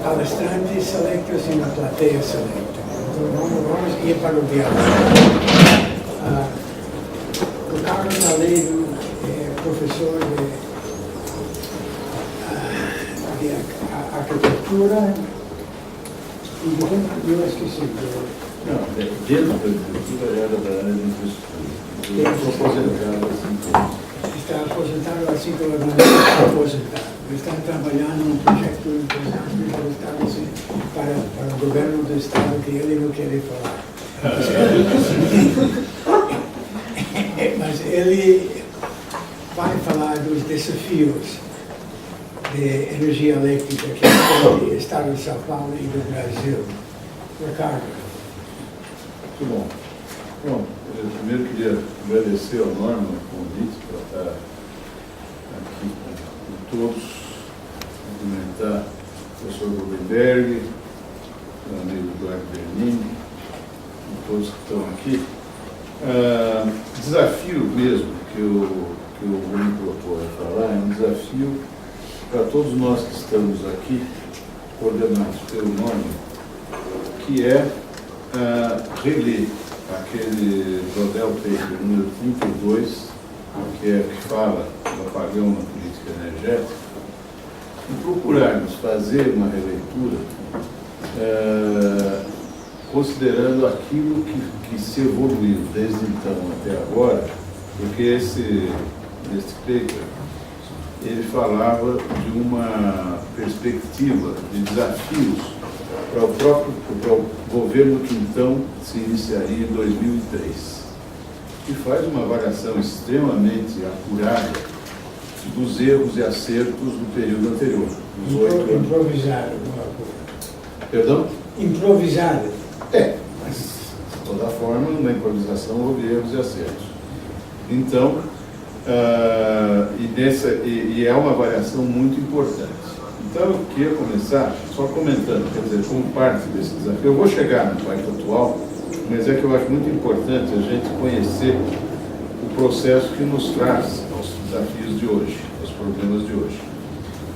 palestrantes selectos e na plateia selecta. Então vamos ir para o diálogo. O Carlos Aleiro é professor de arquitetura e eu esqueci. Não, dentro da arquitetura era da área de infraestrutura. Eu estou aposentado assim. Está aposentado assim pela maneira está aposentado. Está trabalhando num projeto importante para o Estado, assim, para o governo do Estado que ele não quer falar. Mas ele vai falar dos desafios de energia elétrica que tem no Estado de São Paulo e do Brasil. Ricardo. Muito bom. Bom, eu primeiro queria agradecer ao Norma o convite para estar aqui com todos, cumprimentar o professor Goldenberg, meu amigo Eduardo Bernini, e todos que estão aqui. Desafio mesmo que eu vou me propor a falar é um desafio para todos nós que estamos aqui, coordenados pelo Norma, que é reler aquele Jodel Paper número 32, que fala do apagão na política energética, e procurarmos fazer uma releitura considerando aquilo que se evoluiu desde então até agora, porque este paper ele falava de uma perspectiva de desafios para o governo que então se iniciaria em 2003, e faz uma avaliação extremamente apurada dos erros e acertos do período anterior. Improvisado. Perdão? Improvisado. Mas de toda forma, na improvisação houve erros e acertos. Então, e é uma avaliação muito importante. Então, eu queria começar só comentando, quer dizer, como parte desse desafio. Eu vou chegar no quarto atual, mas é que eu acho muito importante a gente conhecer o processo que nos traz aos desafios de hoje, aos problemas de hoje.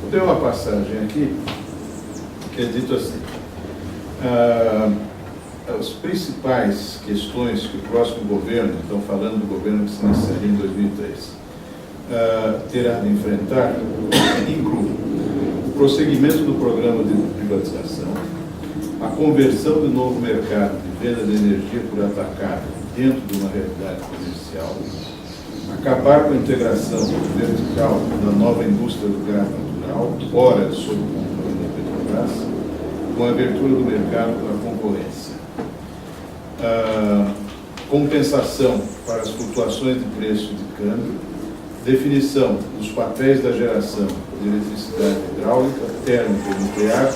Eu tenho uma passagem aqui que é dito assim: as principais questões que o próximo governo, então falando do governo que se iniciaria em 2003, terá de enfrentar, incluem o prosseguimento do programa de privatização, a conversão do novo mercado de venda de energia por atacado dentro de uma realidade comercial, acabar com a integração vertical da nova indústria do gás natural, ora sob o controle da Petrobras, com a abertura do mercado à concorrência. Compensação para as flutuações de preço de câmbio, definição dos papéis da geração de eletricidade hidráulica, térmica e nuclear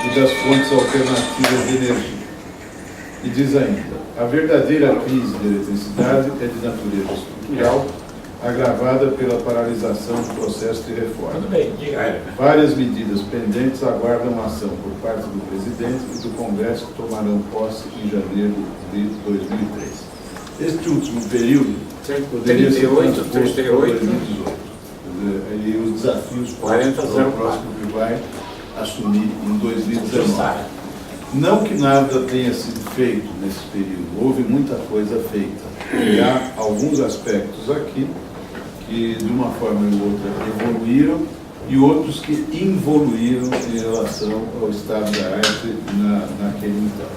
e das fontes alternativas de energia. E diz ainda: a verdadeira crise de eletricidade é de natureza estrutural, agravada pela paralisação do processo de reforma. Tudo bem, diga. Várias medidas pendentes aguardam ação por parte do presidente e do Congresso, que tomarão posse em janeiro de 2003. Este último período poderia ser transposto para 2018. E os desafios para o próximo que vai assumir em 2019. Não que nada tenha sido feito nesse período, houve muita coisa feita. E há alguns aspectos aqui que, de uma forma ou outra, evoluíram e outros que involuíram em relação ao estado da arte naquele então.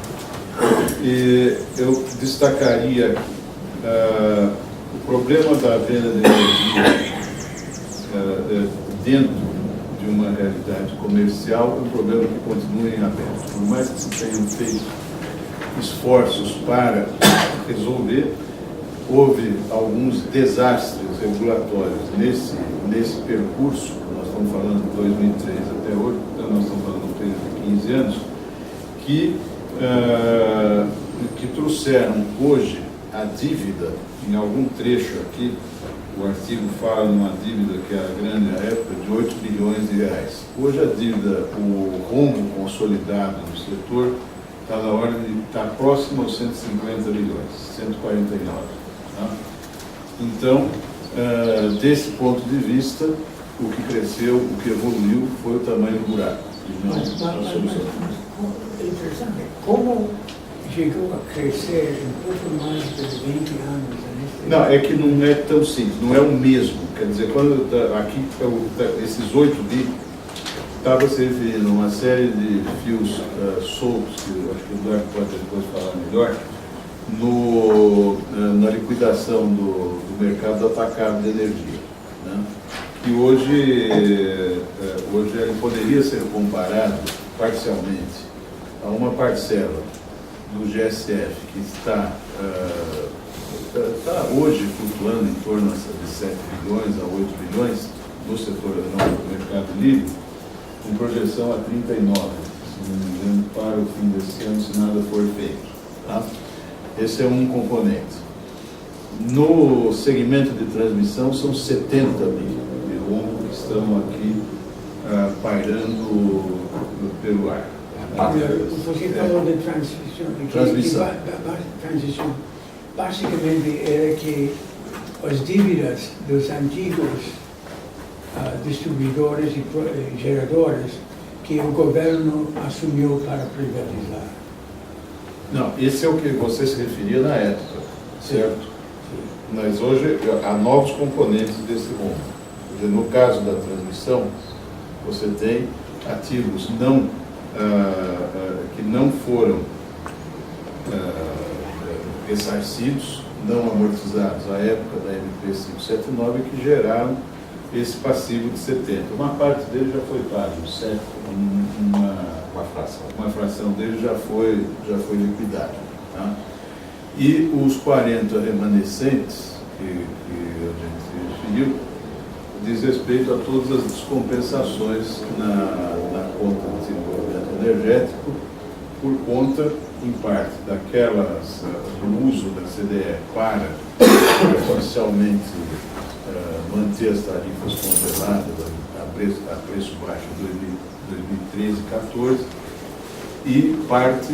E eu destacaria o problema da venda de energia dentro de uma realidade comercial, é um problema que continua em aberto. Por mais que se tenham feito esforços para resolver, houve alguns desastres regulatórios nesse percurso. Nós estamos falando de 2003 até hoje, então nós estamos falando de um período de 15 anos, que trouxeram hoje a dívida, em algum trecho aqui, o artigo fala numa dívida que era grande na época, de 8 bilhões de reais. Hoje a dívida, o rombo consolidado no setor, está próximo aos 150 bilhões, 149. Tá? Então, desse ponto de vista, o que cresceu, o que evoluiu, foi o tamanho do buraco. e não a solução. É interessante. Como chegou a crescer em pouco mais de 20 anos? Não, é que não é tão simples, não é o mesmo. Quer dizer, quando aqui esses 8 bi estava se referindo a uma série de fios soltos, que eu acho que o Eduardo pode depois falar melhor, na liquidação do mercado atacado de energia, né? Que hoje ele poderia ser comparado parcialmente a uma parcela do GSF que está hoje flutuando em torno de 7 bilhões a 8 bilhões no setor do mercado livre, com projeção a 39, se não me engano, para o fim desse ano, se nada for feito. Tá? Esse é um componente. No segmento de transmissão, são 70 mil que estão aqui pairando pelo ar. Você falou de transmissão. Transição. Basicamente era que as dívidas dos antigos distribuidores e geradores que o governo assumiu para privatizar. Não, esse é o que você se referia na época, certo? Sim. Mas hoje há novos componentes desse rumo. No caso da transmissão, você tem ativos que não foram ressarcidos, não amortizados à época da MP 579, que geraram esse passivo de 70. Uma parte dele já foi pago, certo? Uma fração dele já foi liquidada. Tá? E os 40 remanescentes que a gente referiu diz respeito a todas as descompensações na conta de desenvolvimento energético por conta, em parte, do uso da CDE para parcialmente manter as tarifas congeladas a preço baixo em 2013 e 2014, e parte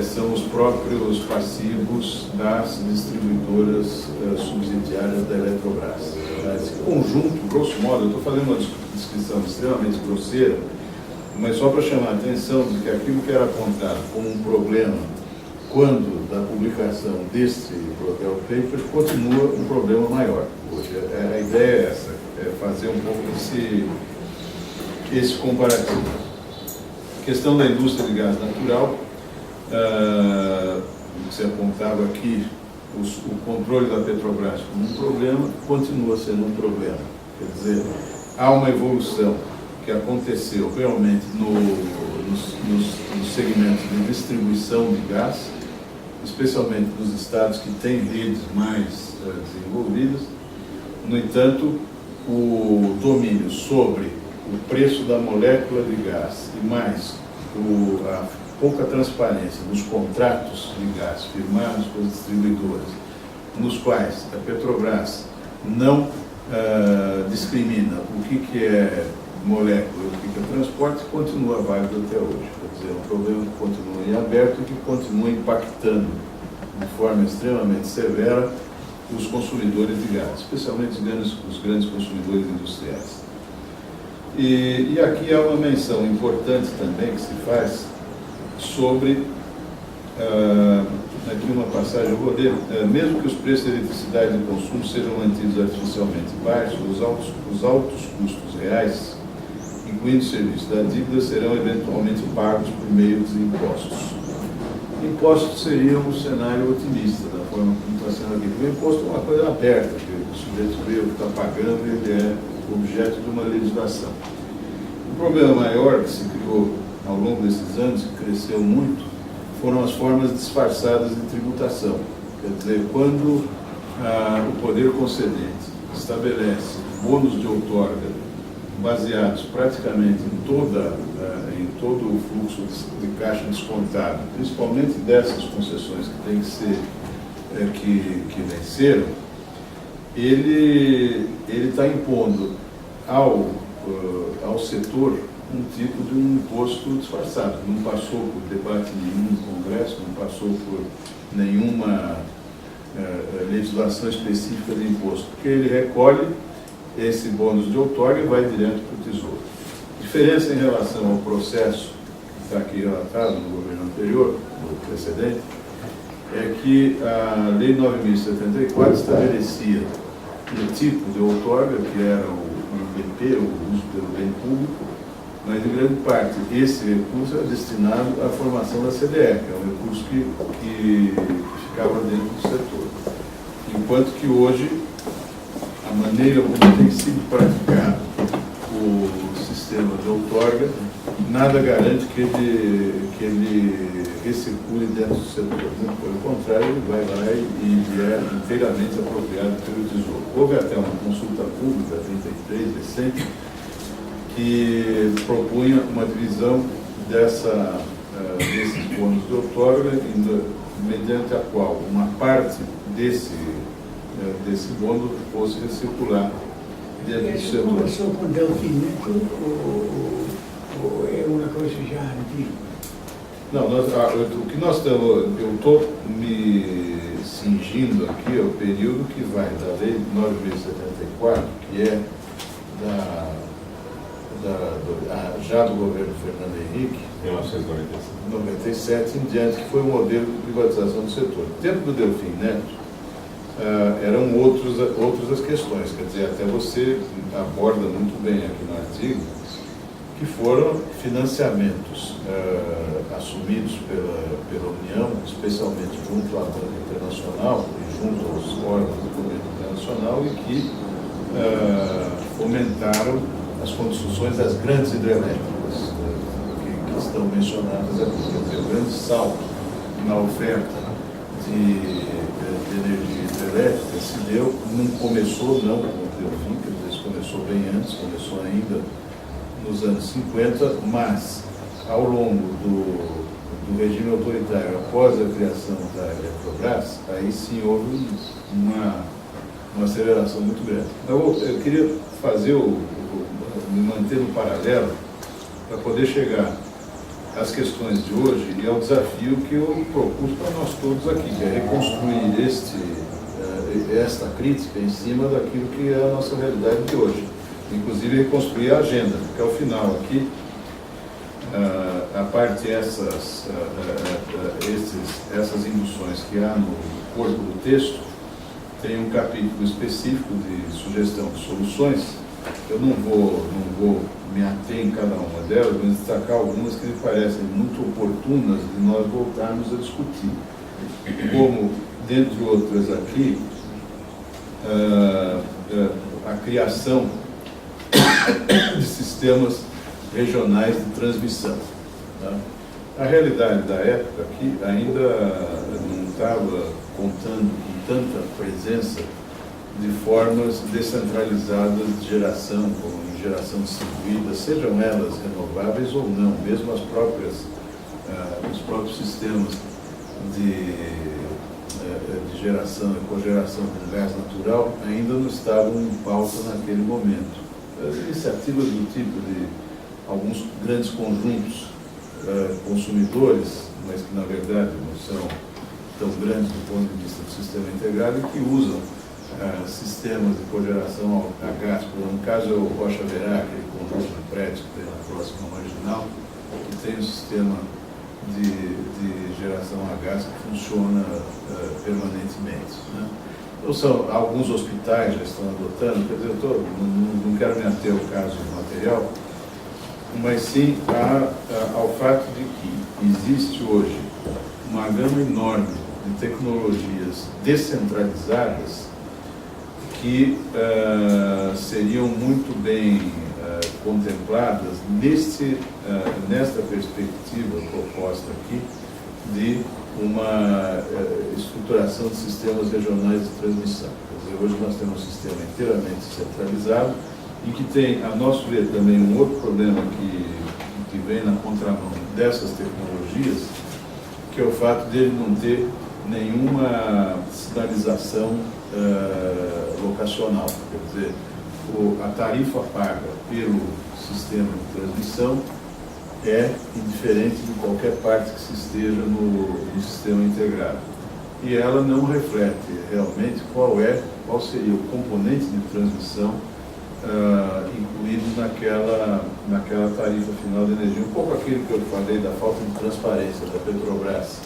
são os próprios passivos das distribuidoras subsidiárias da Eletrobras. Esse conjunto, grosso modo, eu estou fazendo uma descrição extremamente grosseira, mas só para chamar a atenção de que aquilo que era apontado como um problema quando da publicação deste Brotel Paper continua um problema maior. Hoje a ideia é essa, é fazer um pouco esse comparativo. A questão da indústria de gás natural, você apontava aqui, o controle da Petrobras como um problema, continua sendo um problema. Quer dizer, há uma evolução que aconteceu realmente nos segmentos de distribuição de gás, especialmente nos estados que têm redes mais desenvolvidas. No entanto, o domínio sobre o preço da molécula de gás e mais a pouca transparência nos contratos de gás firmados com as distribuidoras, nos quais a Petrobras não discrimina o que é molécula e o que é transporte, continua válido até hoje. Quer dizer, é um problema que continua em aberto e que continua impactando de forma extremamente severa os consumidores de gás, especialmente os grandes consumidores industriais. E aqui há uma menção importante também que se faz sobre, aqui uma passagem, eu vou ler, mesmo que os preços de eletricidade de consumo sejam mantidos artificialmente baixos, os altos custos reais, incluindo o serviço da dívida, serão eventualmente pagos por meio dos impostos. Impostos seriam um cenário otimista, da forma como está sendo aqui. O imposto é uma coisa aberta, que o sujeito vê o que está pagando e ele é objeto de uma legislação. O problema maior que se criou ao longo desses anos, que cresceu muito, foram as formas disfarçadas de tributação. Quer dizer, quando o poder concedente estabelece bônus de outorga baseados praticamente em todo o fluxo de caixa descontado, principalmente dessas concessões que tem que ser que venceram, ele está impondo ao setor um tipo de um imposto disfarçado. Não passou por debate nenhum no Congresso, não passou por nenhuma legislação específica de imposto, porque ele recolhe esse bônus de outorga e vai direto para o Tesouro. E diferença em relação ao processo que está aqui relatado no governo anterior, no precedente, é que a Lei 9.074 estabelecia o tipo de outorga, que era o BP, o uso pelo bem público, mas em grande parte esse recurso era destinado à formação da CDE, que é um recurso que ficava dentro do setor. Enquanto que hoje, a maneira como tem sido praticado o sistema de outorga, nada garante que ele recircule dentro do setor. Pelo contrário, ele vai lá e é inteiramente apropriado pelo Tesouro. Houve até uma consulta pública, 33, recente, que propunha uma divisão desses bônus de outorga, mediante a qual uma parte desse bônus fosse recircular dentro do Isso setor. começou com Delfim Neto ou é uma coisa já antiga? Não, o que nós estamos, eu estou me cingindo aqui ao período que vai da Lei 9.074, que é já do governo Fernando Henrique, 1997 em diante, que foi o modelo de privatização do setor. No tempo do Delfim Neto, eram outras as questões, quer dizer, até você aborda muito bem aqui no artigo, que foram financiamentos assumidos pela União, especialmente junto à Banca Internacional e junto aos órgãos do governo internacional, e que fomentaram as construções das grandes hidrelétricas que estão mencionadas aqui. Quer dizer, o grande salto na oferta de energia hidrelétrica se deu, não começou não com o Delfim, quer dizer, isso começou bem antes, começou ainda nos anos 50, mas ao longo do regime autoritário, após a criação da Eletrobras, aí sim houve uma aceleração muito grande. Eu queria me manter no paralelo para poder chegar às questões de hoje e ao desafio que eu propus para nós todos aqui, que é reconstruir esta crítica em cima daquilo que é a nossa realidade de hoje. Inclusive reconstruir a agenda, porque ao final aqui, a parte essas induções que há no corpo do texto, tem um capítulo específico de sugestão de soluções. Eu não vou me ater em cada uma delas, mas destacar algumas que me parecem muito oportunas de nós voltarmos a discutir. Como, dentre outras aqui, a criação de sistemas regionais de transmissão. Tá? A realidade da época aqui ainda não estava contando com tanta presença de formas descentralizadas de geração, como em geração distribuída, sejam elas renováveis ou não, mesmo os próprios sistemas de geração e cogeração com gás natural ainda não estavam em pauta naquele momento. As iniciativas do tipo de alguns grandes conjuntos consumidores, mas que na verdade não são tão grandes do ponto de vista do sistema integrado, e que usam sistemas de cogeração a gás. No caso é o Rocha Verá, aquele conjunto de prédios que tem na próxima marginal, que tem um sistema de geração a gás que funciona permanentemente. Né? Então, alguns hospitais já estão adotando, quer dizer, não quero me ater ao caso material, mas sim ao fato de que existe hoje uma gama enorme de tecnologias descentralizadas que seriam muito bem contempladas nesta perspectiva proposta aqui de uma estruturação de sistemas regionais de transmissão. Quer dizer, hoje nós temos um sistema inteiramente centralizado e que tem, a nosso ver, também um outro problema que vem na contramão dessas tecnologias, que é o fato dele não ter nenhuma sinalização locacional. Quer dizer, a tarifa paga pelo sistema de transmissão é indiferente de qualquer parte que se esteja no sistema integrado. E ela não reflete realmente qual seria o componente de transmissão incluídos naquela tarifa final de energia. Um pouco aquilo que eu falei da falta de transparência da Petrobras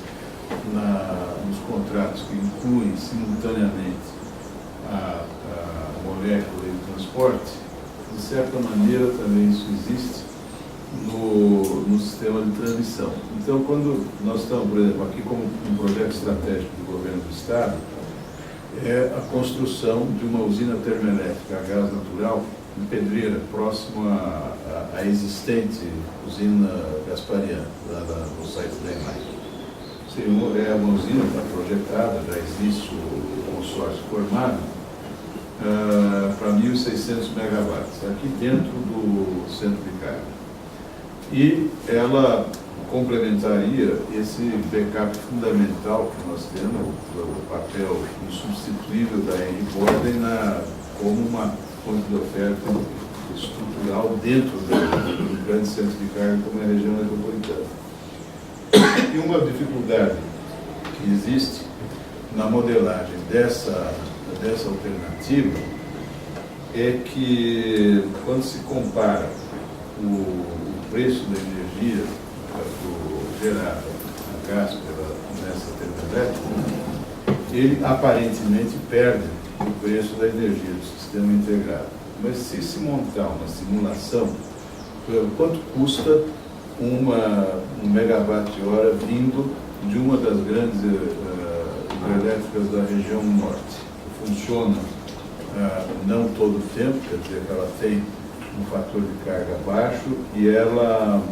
nos contratos que incluem simultaneamente a molécula e o transporte. De certa maneira também isso existe no sistema de transmissão. Então, quando nós estamos, por exemplo, aqui como um projeto estratégico do governo do Estado, é a construção de uma usina termoelétrica a gás natural em Pedreira, próximo à existente usina Gaspariana, no site da EMAI. É uma usina que está projetada, já existe o consórcio formado, para 1.600 megawatts, aqui dentro do centro de carga. E ela complementaria esse backup fundamental que nós temos, o papel insubstituível da Henry Borden como uma fonte de oferta estrutural dentro do grande centro de carga como é a região metropolitana. E uma dificuldade que existe na modelagem dessa alternativa é que, quando se compara o preço da energia gerada a gás nessa termoelétrica, ele aparentemente perde o preço da energia do sistema integrado. Mas se montar uma simulação, quanto custa um megawatt-hora vindo de uma das grandes hidrelétricas da região norte, que funciona não todo o tempo, quer dizer que ela tem um fator de carga baixo e ela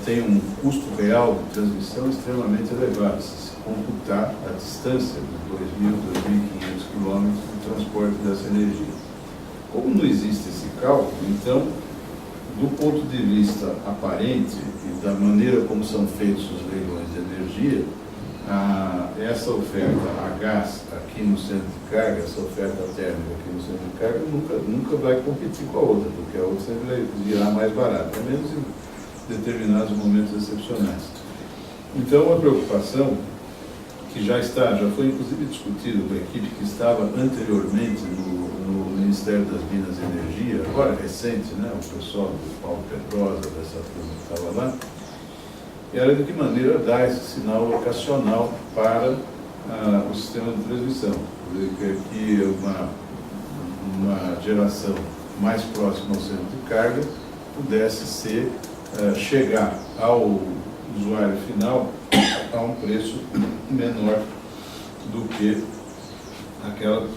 tem um custo real de transmissão extremamente elevado, se computar a distância de 2.000, 2.500 quilômetros de transporte dessa energia. Como não existe esse cálculo, então, do ponto de vista aparente e da maneira como são feitos os leilões de energia, essa oferta a gás aqui no centro de carga, essa oferta térmica aqui no centro de carga, nunca vai competir com a outra, porque a outra sempre virá mais barata, pelo menos em determinados momentos excepcionais. Então, uma preocupação que já foi inclusive discutido com a equipe que estava anteriormente no Ministério das Minas e Energia, agora recente, né, o pessoal do Paulo Pedrosa, dessa turma que estava lá, era de que maneira dar esse sinal locacional para o sistema de transmissão. Que uma geração mais próxima ao centro de carga pudesse chegar ao usuário final a um preço menor do que aquela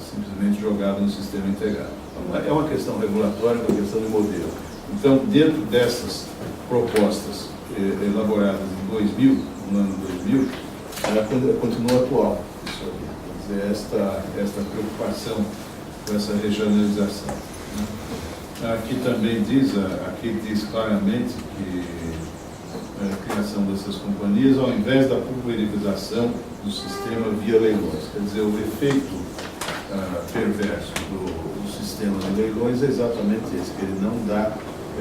simplesmente jogada no sistema integrado. Então, é uma questão regulatória, uma questão de modelo. Então, dentro dessas propostas elaboradas em 2000, no ano 2000, ela continua atual. Isso aqui. Quer dizer, esta preocupação com essa regionalização. Aqui também diz claramente que a criação dessas companhias, ao invés da pulverização do sistema via leilões. Quer dizer, o efeito perverso do sistema de leilões é exatamente esse, que ele não dá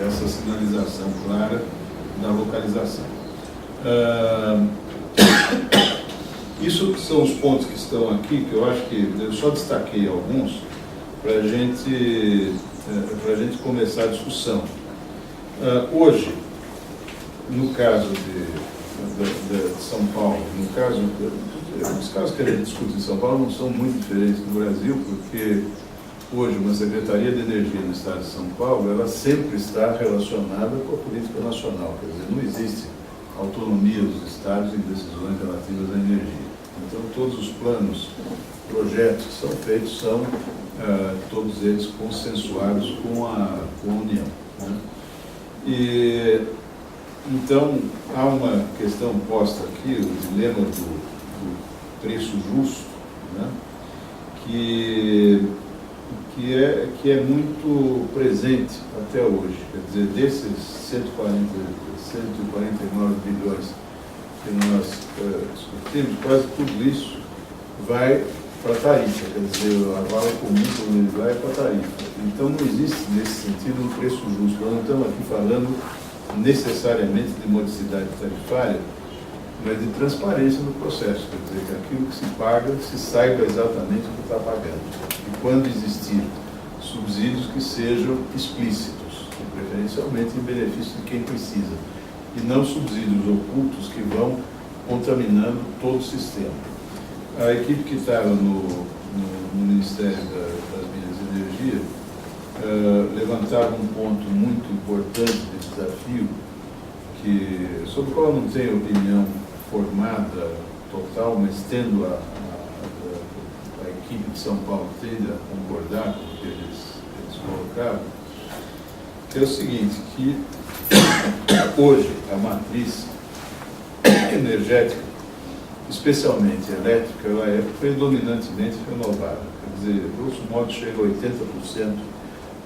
essa sinalização clara da localização. Isso são os pontos que estão aqui, que eu acho que eu só destaquei alguns para a gente começar a discussão. Hoje, no caso de São Paulo, os casos que a gente discute em São Paulo não são muito diferentes do Brasil, porque hoje uma Secretaria de Energia no Estado de São Paulo, ela sempre está relacionada com a política nacional, quer dizer, não existe autonomia dos estados em decisões relativas à energia. Então, todos os planos, projetos que são feitos são todos eles consensuados com a União. Né? E, então, há uma questão posta aqui, o dilema do preço justo, né? que é muito presente até hoje. Quer dizer, desses 149 bilhões que nós discutimos, quase tudo isso vai para a tarifa, quer dizer, a vala comum quando ele vai para a tarifa. Então não existe nesse sentido um preço justo. Nós não estamos aqui falando necessariamente de modicidade tarifária, mas de transparência no processo, quer dizer, que aquilo que se paga se saiba exatamente o que está pagando. E quando existir subsídios que sejam explícitos, preferencialmente em benefício de quem precisa, e não subsídios ocultos que vão contaminando todo o sistema. A equipe que estava no Ministério das Minas e Energia levantava um ponto muito importante de desafio, sobre o qual eu não tenho opinião formada total, mas tendo a equipe de São Paulo tende a concordar com o que eles colocaram, que é o seguinte, que hoje a matriz energética, especialmente elétrica, ela é predominantemente renovável. Quer dizer, grosso modo, chega a 80%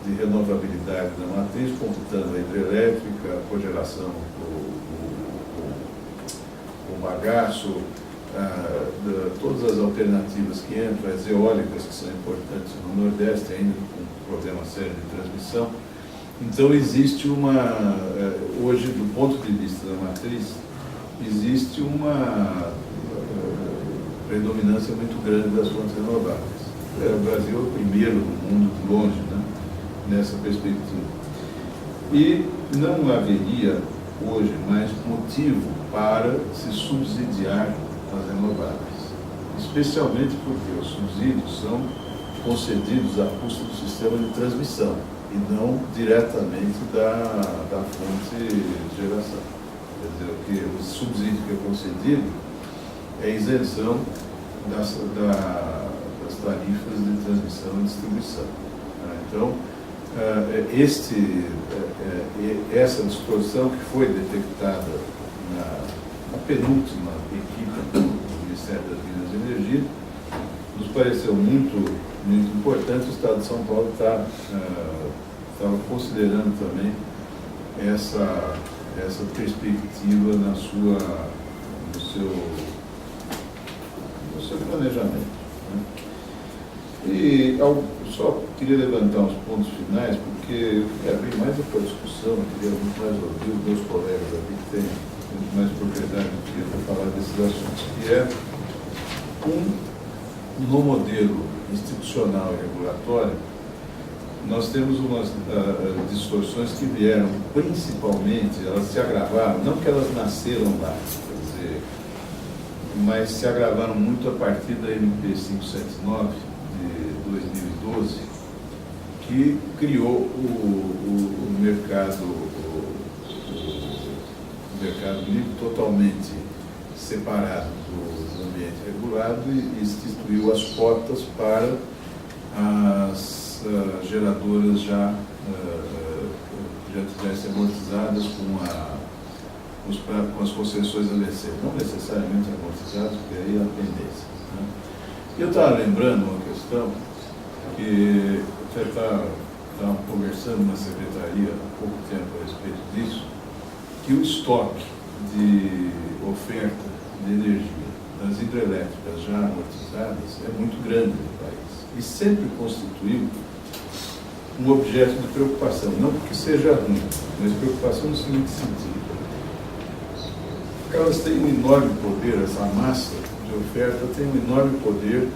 de renovabilidade da matriz, computando a hidrelétrica, a cogeração, o bagaço, todas as alternativas que entram, as eólicas que são importantes no Nordeste, ainda com um problema sério de transmissão. Então existe hoje, do ponto de vista da matriz, existe uma predominância muito grande das fontes renováveis. O Brasil é o primeiro no mundo, de longe, né, nessa perspectiva. E não haveria hoje mais motivo para se subsidiar as renováveis, especialmente porque os subsídios são concedidos à custa do sistema de transmissão e não diretamente da fonte de geração. Quer dizer, o subsídio que é concedido é isenção das tarifas de transmissão e distribuição. Então, essa distorção que foi detectada na penúltima equipe do Ministério das Minas e Energia nos pareceu muito importante. O Estado de São Paulo estava considerando também essa perspectiva no seu planejamento, né? E só queria levantar uns pontos finais, porque eu queria abrir mais para a discussão, eu queria muito mais ouvir os meus colegas aqui que têm muito mais propriedade do que eu para falar desses assuntos, que é no modelo institucional e regulatório, nós temos umas distorções que vieram, principalmente, elas se agravaram, não que elas nasceram lá, quer dizer, mas se agravaram muito a partir da MP 579 de 2012, que criou o mercado livre totalmente separado do ambiente regulado e instituiu as cotas para as geradoras já tivessem amortizadas com as concessões a vencer, não necessariamente amortizadas, porque aí é a tendência, né? Eu estava lembrando uma questão que até estava conversando na secretaria há pouco tempo a respeito disso, que o estoque de oferta de energia das hidrelétricas já amortizadas é muito grande no país e sempre constituiu um objeto de preocupação, não porque seja ruim, mas preocupação no seguinte sentido: elas têm um enorme poder, essa massa de oferta tem um enorme poder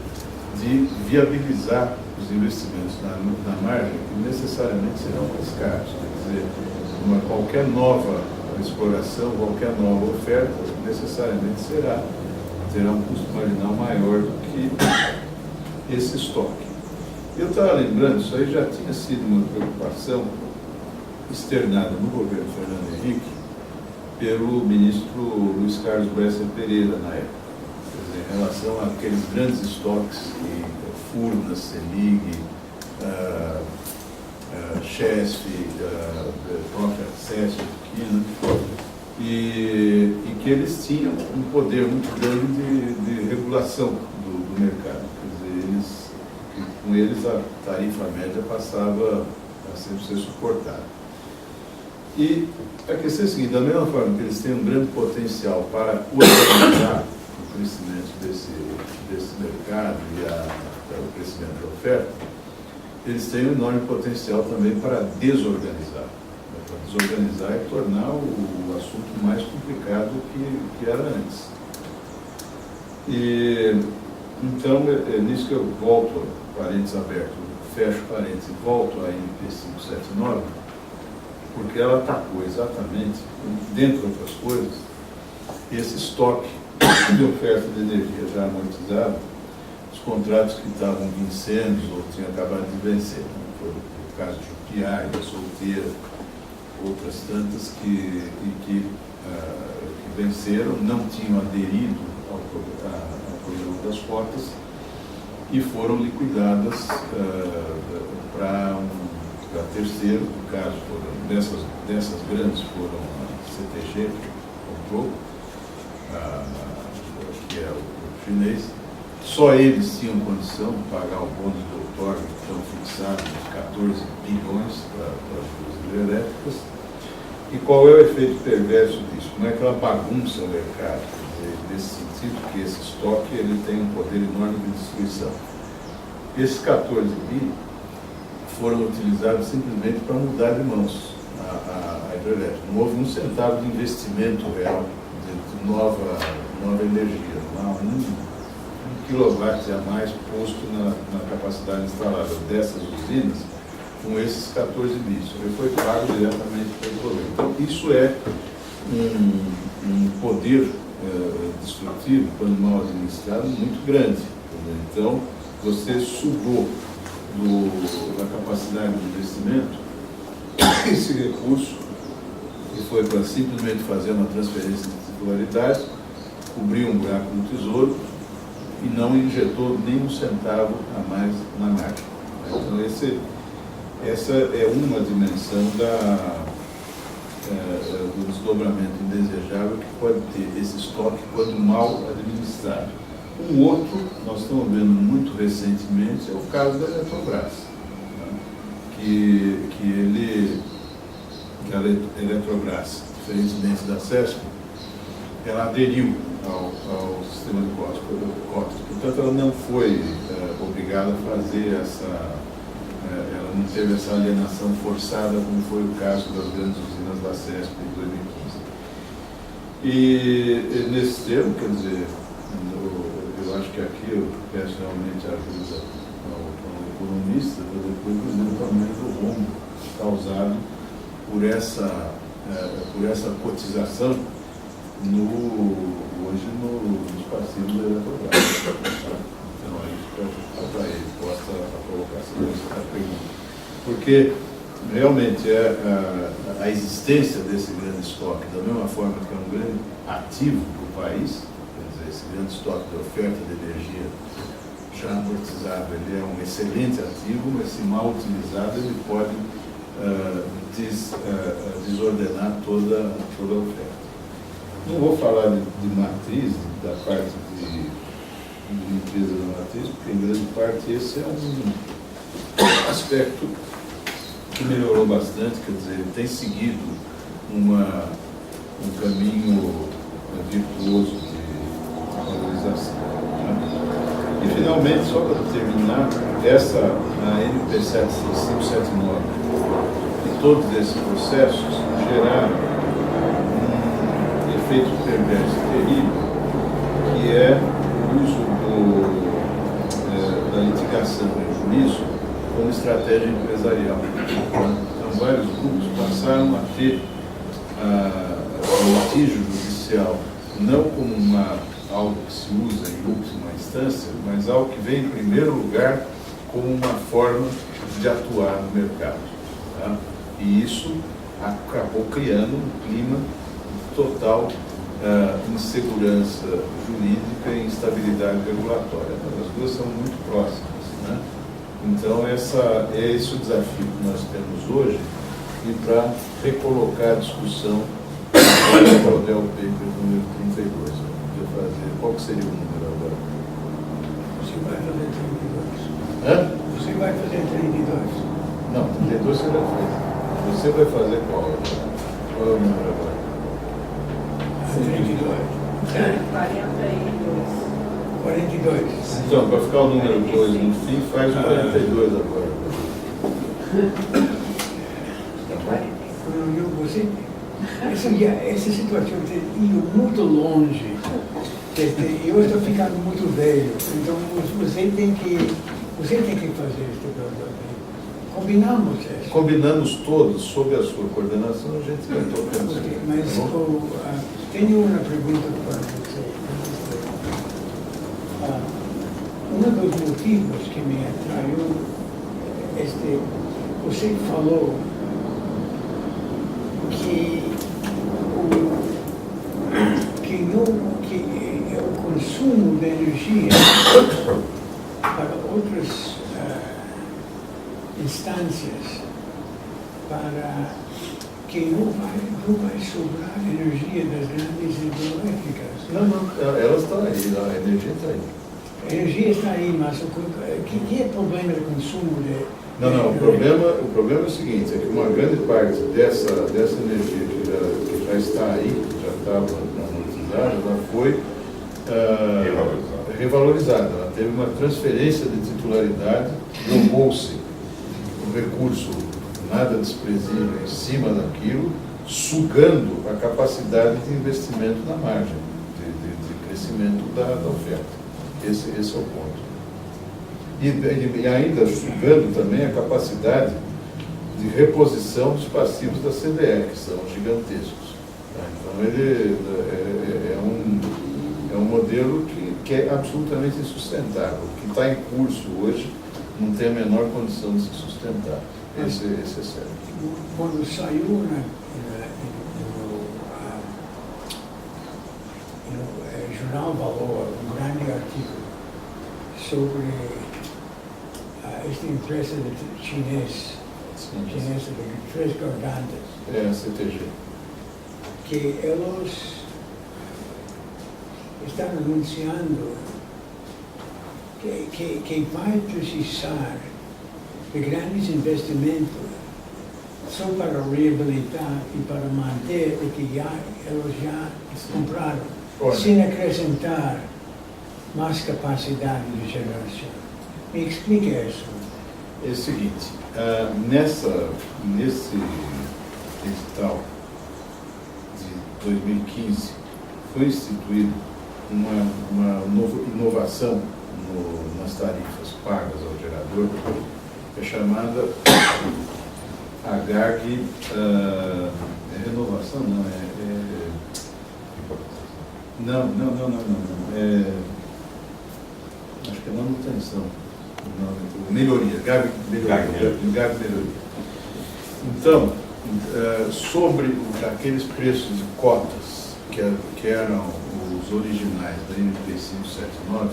de viabilizar os investimentos na margem, que necessariamente serão mais caros. Quer dizer, qualquer nova exploração, qualquer nova oferta, necessariamente terá um custo marginal maior do que esse estoque. Eu estava lembrando, isso aí já tinha sido uma preocupação externada no governo Fernando Henrique pelo ministro Luiz Carlos Bresser Pereira, na época. Quer dizer, em relação àqueles grandes estoques que Furnas, CEMIG, Chesf, própria SESC, e que eles tinham um poder muito grande de regulação do mercado. Quer dizer, com eles a tarifa média passava a sempre ser suportada. E a questão é a seguinte: da mesma forma que eles têm um grande potencial para organizar o crescimento desse mercado e o crescimento da oferta, eles têm um enorme potencial também para desorganizar. Para desorganizar e tornar o assunto mais complicado do que era antes. E, então, é nisso que eu volto, parênteses aberto, fecho parênteses, e volto à MP 579, porque ela atacou exatamente, dentre outras coisas, esse estoque de oferta de energia já amortizado, os contratos que estavam vencendo ou tinham acabado de vencer. Foi o caso de Jupiá, da Solteira, outras tantas que venceram, não tinham aderido ao programa das cotas e foram liquidadas para terceiro, no caso, dessas grandes foram a CTG, comprou, que é o chinês. Só eles tinham condição de pagar o bônus do outorga, que estão fixados nos 14 bilhões para as duas hidrelétricas. E qual é o efeito perverso disso? Como é que ela bagunça o mercado? Quer dizer, nesse sentido que esse estoque ele tem um poder enorme de destruição. Esses 14 bi foram utilizados simplesmente para mudar de mãos a hidrelétrica. Não houve um centavo de investimento real de nova energia. Não há um quilowatt a mais posto na capacidade instalada dessas usinas com esses 14 bi. Ele foi pago diretamente pelo governo. Então, isso é um poder destrutivo, quando mal administrado, muito grande. Então, você sugou da capacidade de investimento esse recurso que foi para simplesmente fazer uma transferência de titularidade, cobrir um buraco no tesouro e não injetou nem um centavo a mais na máquina. Então, essa é uma dimensão do desdobramento indesejável que pode ter esse estoque quando mal administrado. Um outro, nós estamos vendo muito recentemente, é o caso da Eletrobras, né? que a Eletrobras, diferentemente da CESP, ela aderiu ao sistema de cotas. Portanto, ela não foi obrigada a fazer ela não teve essa alienação forçada, como foi o caso das grandes usinas da CESP em 2015. E nesse termo, quer dizer, eu acho que aqui eu peço realmente ajuda ao economista para depois dizer o tamanho do rombo causado por essa cotização hoje nos passivos da Eletrobras. Então, aí fica para ele, possa a colocação dessa pergunta. Porque, realmente, a existência desse grande estoque, da mesma forma que é um grande ativo para o país, quer dizer, esse grande estoque de oferta de energia já amortizado, ele é um excelente ativo, mas se mal utilizado, ele pode desordenar toda a oferta. Não vou falar de matriz, da parte de limpeza da matriz, porque em grande parte esse é um aspecto que melhorou bastante, quer dizer, ele tem seguido um caminho virtuoso de valorização. Né? E finalmente, só para terminar, a NP 579 e todos esses processos geraram um efeito perverso terrível, que é o uso da litigação e juízo como estratégia empresarial. Então, vários grupos passaram a ter o litígio judicial não como algo que se usa em última instância, mas algo que vem em primeiro lugar como uma forma de atuar no mercado. Tá? E isso acabou criando um clima de total insegurança jurídica e instabilidade regulatória. As duas são muito próximas. Né? Então, é esse o desafio que nós temos hoje, e para recolocar a discussão do Hotel Paper número 32. Qual que seria o número agora? Você vai fazer 32. Hã? Você vai fazer 32. Não, 32 você já fez. Você vai fazer qual agora? Qual é o número agora? 32. 42. Então, para ficar o número 2 no fim, faz o 42 agora. Você, essa situação de ir muito longe, eu estou ficando muito velho, então você tem que Você tem que fazer este protótipo. Combinamos isso. Combinamos todos, sob a sua coordenação, a gente vai tocando. Ok, mas tenho uma pergunta para você. Um dos motivos que me atraiu, você falou que o consumo de energia para outras instâncias, para que não vai sobrar energia das grandes hidroelétricas. Não, elas estão aí, a energia está aí. A energia está aí, mas que é o problema do consumo de... Não, o problema é o seguinte, é que uma grande parte dessa energia que já está aí, que já estava amortizada, ela foi revalorizada. Ela teve uma transferência de titularidade, jogou-se um recurso nada desprezível em cima daquilo, sugando a capacidade de investimento na margem, de crescimento da oferta. Esse é o ponto. E ainda sugando também a capacidade de reposição dos passivos da CDE, que são gigantescos. Então, ele é um modelo que é absolutamente insustentável. O que está em curso hoje não tem a menor condição de se sustentar. Esse é sério. Quando saiu no Jornal Valor um grande artigo sobre esta empresa chinesa de três gargantas. É a CTG. Que eles estão anunciando que vai precisar de grandes investimentos só para reabilitar e para manter o que eles já compraram, sem acrescentar mais capacidade de geração. Me explique isso. É o seguinte, nesse edital de 2015 foi instituída uma inovação nas tarifas pagas ao gerador, que é chamada AGAG, renovação não, acho que é manutenção, melhoria, GAG melhoria. Então, sobre aqueles preços de cotas que eram os originais da MP 579,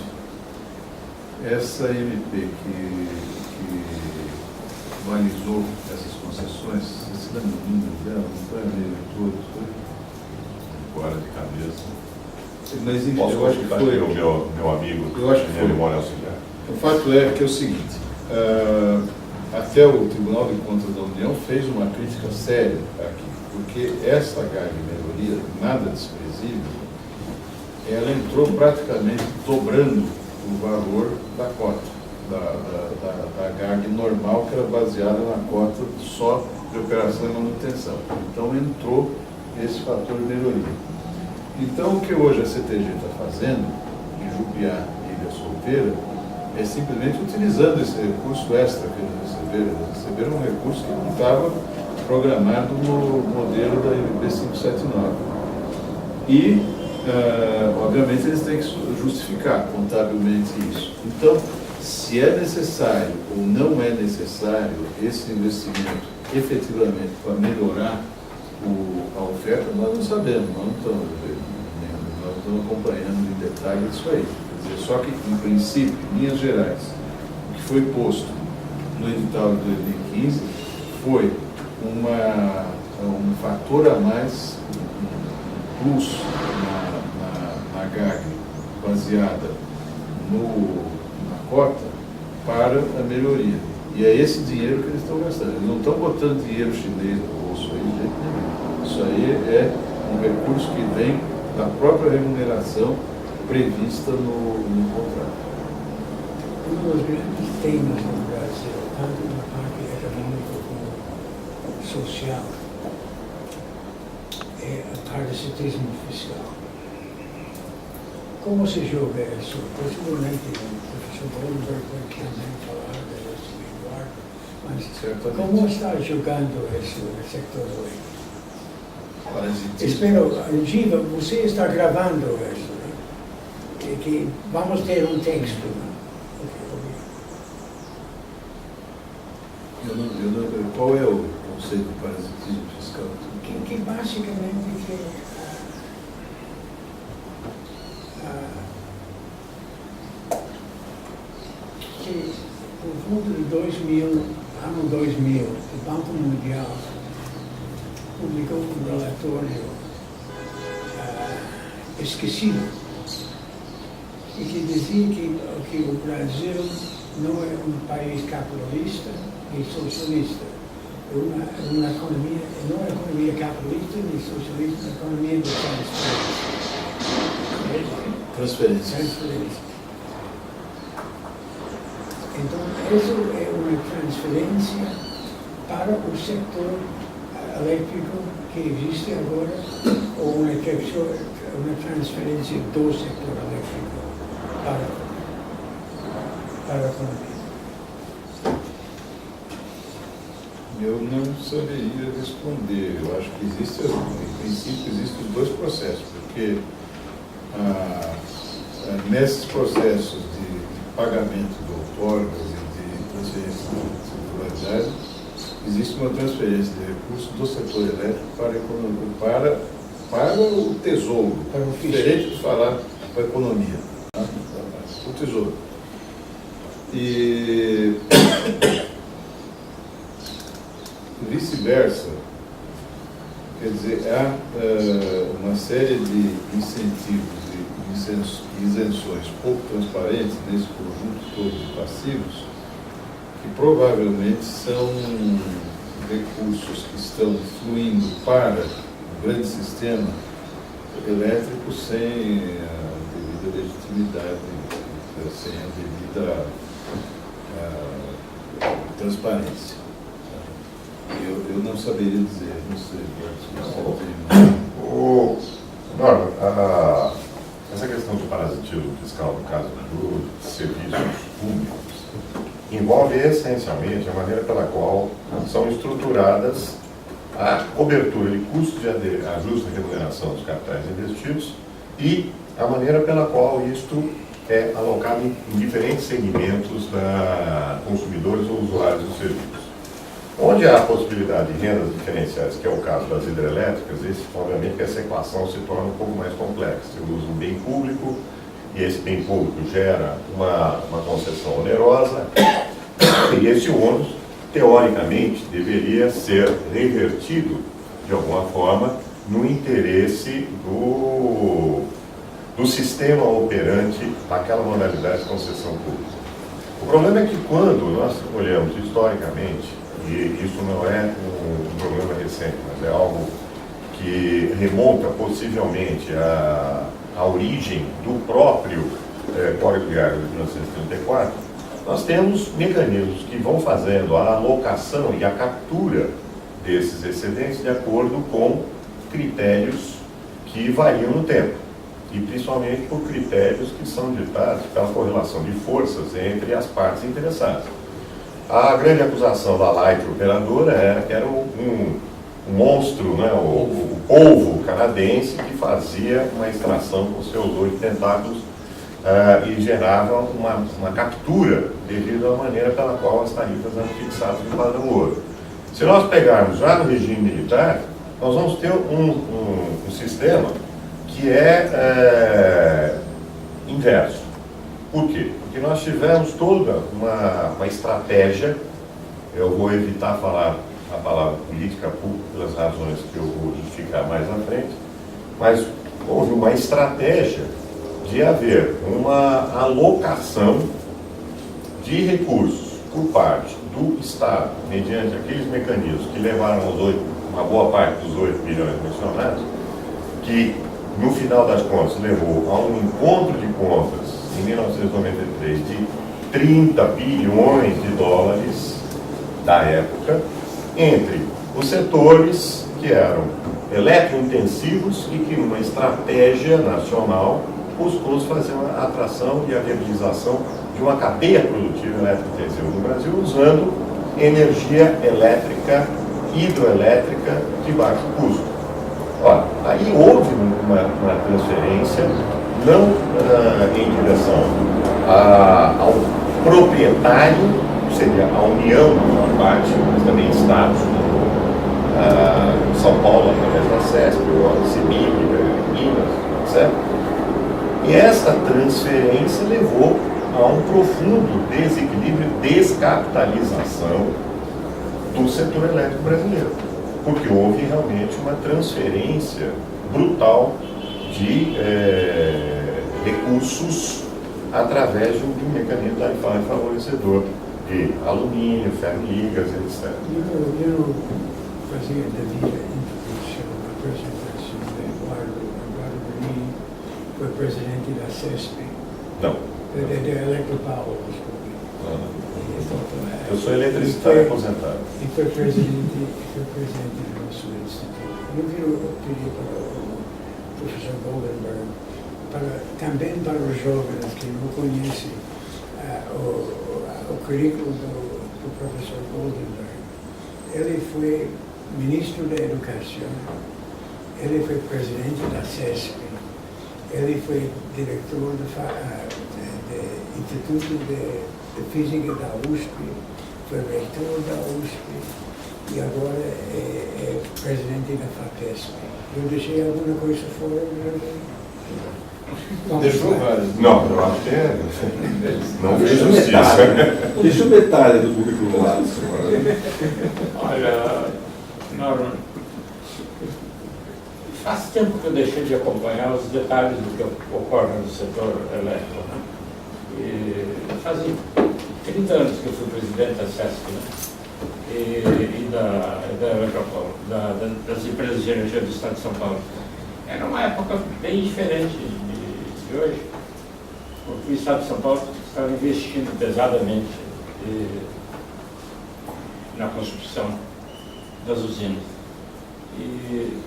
essa MP que balizou essas concessões, você se lembra do número dela? Não foi a meio todo? Agora de cabeça. Mas Eu acho que foi o meu amigo, eu acho que foi. memória auxiliar. O fato é que é o seguinte, até o Tribunal de Contas da União fez uma crítica séria aqui, porque essa GAG melhoria, nada desprezível, ela entrou praticamente dobrando o valor da cota, da GAG normal, que era baseada na cota só de operação e manutenção. Então entrou esse fator de melhoria. Então o que hoje a CTG está fazendo, em Jupiá e Ilha Solteira, é simplesmente utilizando esse recurso extra que eles receberam. Eles receberam um recurso que não estava programado no modelo da MP 579. E, obviamente, eles têm que justificar contabilmente isso. Então, se é necessário ou não é necessário esse investimento efetivamente para melhorar a oferta, nós não sabemos, nós não estamos acompanhando em detalhe isso aí. Quer dizer, só que, em princípio, em linhas gerais, o que foi posto no edital de 2015 foi um fator a mais, um plus na GAG baseada na cota para a melhoria. E é esse dinheiro que eles estão gastando. Eles não estão botando dinheiro chinês no bolso aí, de jeito nenhum. Isso aí é um recurso que vem da própria remuneração prevista no contrato. Um dos grandes temas no Brasil, tanto na parte econômica como social, é o parasitismo fiscal. como se joga isso? Possivelmente o professor Goldberg pode também falar disso melhor, mas Certamente. como está jogando isso no sector elétrico? Parasitismo. Espero, Giva, você está gravando isso, né? Que vamos ter um texto. Né? Qual é o conceito do parasitismo fiscal? Que basicamente que por volta de 2000, ano 2000, o Banco Mundial publicou um relatório esquecido e que dizia que o Brasil não é um país capitalista nem socialista, é uma economia, não é uma economia capitalista nem socialista, é uma economia de transferência. Então, isso é uma transferência para o setor elétrico que existe agora, ou uma transferência do setor elétrico para a economia. Eu não saberia responder. Eu acho que existe, em princípio, existem os dois processos, porque nesses processos de pagamento de outorgas e de transferência de titularidade, existe uma transferência de recursos do setor elétrico para a economia, para o tesouro, Para o fisco. diferente de falar para a economia, tá? O tesouro. E vice-versa, quer dizer, há uma série de incentivos e isenções pouco transparentes nesse conjunto todo de passivos, que provavelmente são recursos que estão fluindo para o grande sistema elétrico sem a devida legitimidade, sem a devida transparência. Eu não saberia dizer, não sei, se você tem... Norma, essa questão do parasitismo fiscal, no caso dos serviços públicos, envolve essencialmente a maneira pela qual são estruturadas a cobertura de custos de ajuste e remuneração dos capitais investidos e a maneira pela qual isto é alocado em diferentes segmentos da consumidores ou usuários dos serviços. Onde há a possibilidade de rendas diferenciais, que é o caso das hidrelétricas, obviamente essa equação se torna um pouco mais complexa. Você usa um bem público e esse bem público gera uma concessão onerosa e esse ônus, teoricamente, deveria ser revertido de alguma forma no interesse do sistema operante daquela modalidade de concessão pública. O problema é que quando nós olhamos historicamente, e isso não é um problema recente, mas é algo que remonta possivelmente à origem do próprio Código de Água de 1934, nós temos mecanismos que vão fazendo a alocação e a captura desses excedentes de acordo com critérios que variam no tempo, e principalmente por critérios que são ditados pela correlação de forças entre as partes interessadas. A grande acusação da Light operadora era que era um monstro, né, o polvo canadense que fazia uma extração com seus 8 tentáculos e gerava uma captura devido à maneira pela qual as tarifas eram fixadas no padrão ouro. Se nós pegarmos já no regime militar, nós vamos ter um sistema que é inverso. Por quê? Porque nós tivemos toda uma estratégia, eu vou evitar falar a palavra política pública pelas razões que eu vou justificar mais à frente, mas houve uma estratégia de haver uma alocação de recursos por parte do Estado, mediante aqueles mecanismos que levaram uma boa parte dos 8 bilhões mencionados, que no final das contas levou a um encontro de contas em 1993 de 30 bilhões de dólares da época, entre os setores que eram eletrointensivos e que numa estratégia nacional buscou fazer uma atração e a viabilização de uma cadeia produtiva elétrico-intensiva no Brasil, usando energia elétrica, hidroelétrica de baixo custo. Olha, aí houve uma transferência, não em direção ao proprietário, seria a União, uma parte, mas também estados, São Paulo, através da CESP, a CEMIG, Minas, etc. E essa transferência levou a um profundo desequilíbrio, descapitalização do setor elétrico brasileiro, porque houve realmente uma transferência brutal de recursos através de um mecanismo tarifário favorecedor de alumínio, ferro-ligas, etc. Eu fazia devida introdução, a apresentação de Eduardo Boni, foi presidente da CESP, Não. da Eletropaulo, desculpe. Eu sou eletricitário aposentado. E foi presidente do nosso instituto. Eu pedi para o professor Goldenberg, também para os jovens que não conhecem o currículo do professor Goldenberg. Ele foi ministro da Educação, ele foi presidente da CESP, ele foi diretor do Instituto de Física da USP, foi reitor da USP e agora é presidente da FAPESP. Eu deixei alguma coisa fora? Deixou vários. Não, eu acho que não fez justiça. Deixa metade do currículo lá. Olha, Norman, faz tempo que eu deixei de acompanhar os detalhes do que ocorre no setor elétrico, né? E fazia 30 anos que eu fui presidente da CESP, né? E da Eletropaulo, das empresas de energia do Estado de São Paulo. Era uma época bem diferente de hoje, porque o Estado de São Paulo estava investindo pesadamente na construção das usinas. E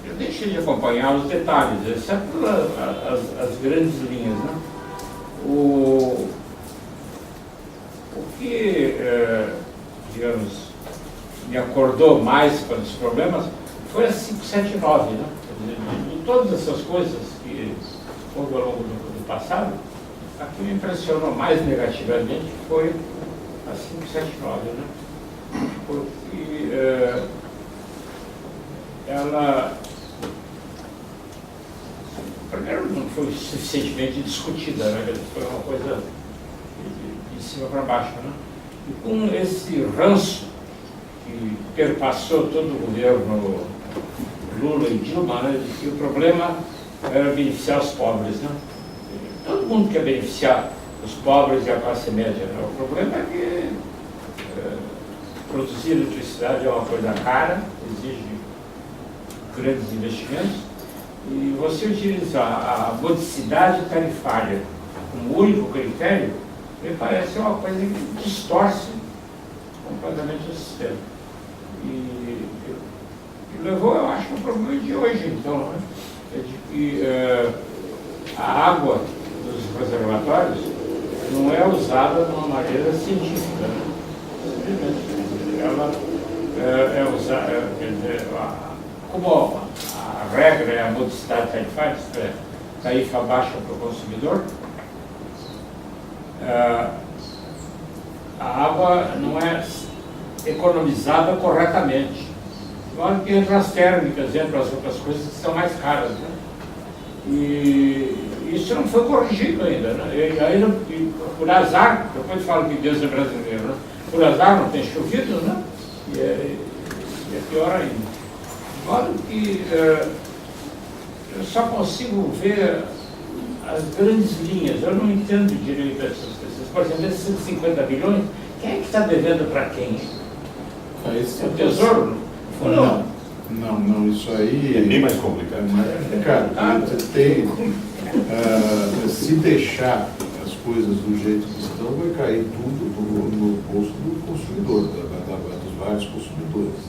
eu deixei de acompanhar os detalhes, exceto as grandes linhas, né? O que, digamos, me acordou mais com os problemas foi a 579, né? De todas essas coisas que houve ao longo do passado, a que me impressionou mais negativamente foi a 579, né? Porque ela, primeiro, não foi suficientemente discutida, né? Foi uma coisa de cima para baixo, né? E com esse ranço que perpassou todo o governo Lula e Dilma, né, de que o problema era beneficiar os pobres, né? Todo mundo quer beneficiar os pobres e a classe média, né? O problema é que produzir eletricidade é uma coisa cara, exige grandes investimentos, e você utilizar a modicidade tarifária como único critério, me parece uma coisa que distorce completamente o sistema. E levou, eu acho, o problema de hoje, então, né? É de que a água dos reservatórios não é usada de uma maneira científica, né? Simplesmente ela é usada, quer dizer, como a regra é a modicidade tarifária, isto é, tarifa baixa para o consumidor, a água não é economizada corretamente. Agora que entram as térmicas, entram as outras coisas que são mais caras, né? E isso não foi corrigido ainda, né? E ainda, por azar, depois falo que Deus é brasileiro, né? Por azar não tem chovido, né? E é pior ainda. Agora que eu só consigo ver as grandes linhas, eu não entendo direito essas coisas. Por exemplo, esses 150 bilhões, quem é que está devendo para quem? É o Tesouro? Não, isso aí É bem mais complicado. Cara, você tem, se deixar as coisas do jeito que estão, vai cair tudo no bolso do consumidor, dos vários consumidores.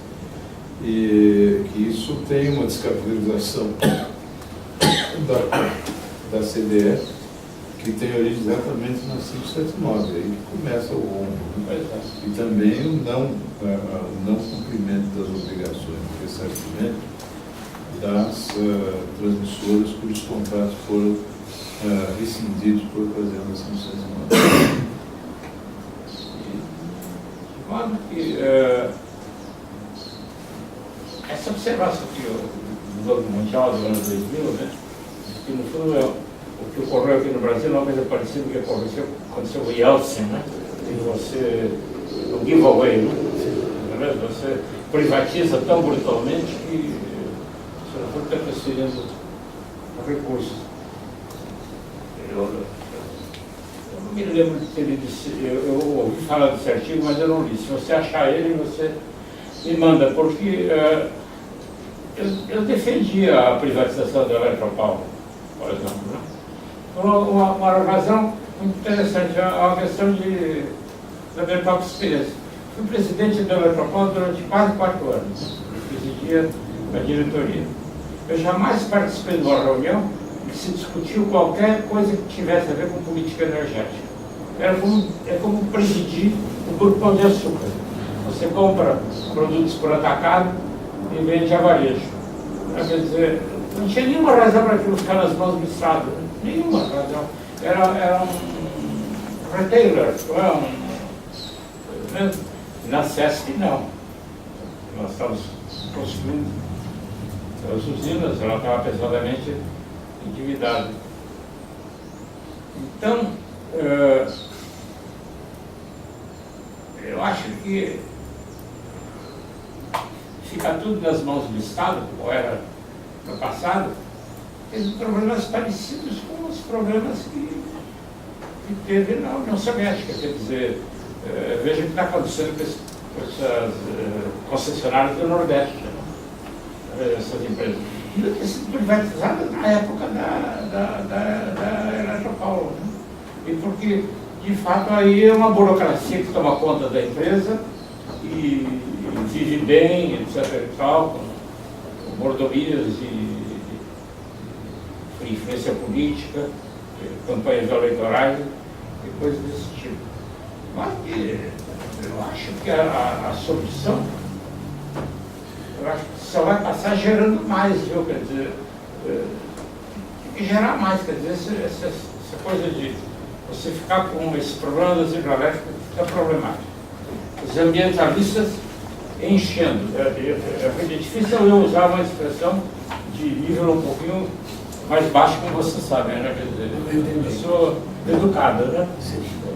E que isso tem uma descapitalização da CDE, que tem origem exatamente na 579, aí que começa o rombo, né? Pois é. E também o não cumprimento das obrigações de ressarcimento das transmissoras cujos contratos foram rescindidos por ocasião da 509. De modo que essa observação que o Banco Mundial do ano 2000, né, que no fundo o que ocorreu aqui no Brasil é uma coisa parecida com o que aconteceu com o Yeltsin, né? E você, o giveaway, né? Você privatiza tão brutalmente que você não está transferindo recursos. Eu não me lembro de ter lido, eu ouvi falar desse artigo, mas eu não li. Se você achar ele, você me manda, porque eu defendi a privatização da Eletropaulo, por exemplo, né? Por uma razão muito interessante, é uma questão da minha própria experiência. Fui presidente da Eletropaulo durante quase 4 anos, presidia a diretoria. Eu jamais participei de uma reunião que se discutiu qualquer coisa que tivesse a ver com política energética. É como presidir o Grupo Pão de Açúcar. Você compra produtos por atacado e vende a varejo. Quer dizer, não tinha nenhuma razão para aquilo ficar nas mãos do Estado. Nenhuma razão. Era um retailer, não é na CESP não. Nós estávamos construindo as usinas, ela estava pesadamente endividada. Então, eu acho que ficar tudo nas mãos do Estado, como era no passado, tem problemas parecidos com os problemas que teve na União Soviética. Quer dizer, veja o que está acontecendo com essas concessionárias do Nordeste, né? Essas empresas. E não ter sido privatizadas na época da Eletropaulo, né? E porque, de fato, aí é uma burocracia que toma conta da empresa e vive bem, etc. e tal, com mordomias e influência política, campanhas eleitorais e coisas desse tipo. Mas eu acho que a solução, eu acho que só vai passar gerando mais, viu? Quer dizer, tem que gerar mais, quer dizer, essa coisa de você ficar com esse problema das hidrelétricas fica problemático. Os ambientalistas enchendo. É difícil eu usar uma expressão de nível um pouquinho mais baixo, como você sabe, né? Quer dizer, eu sou educado, né?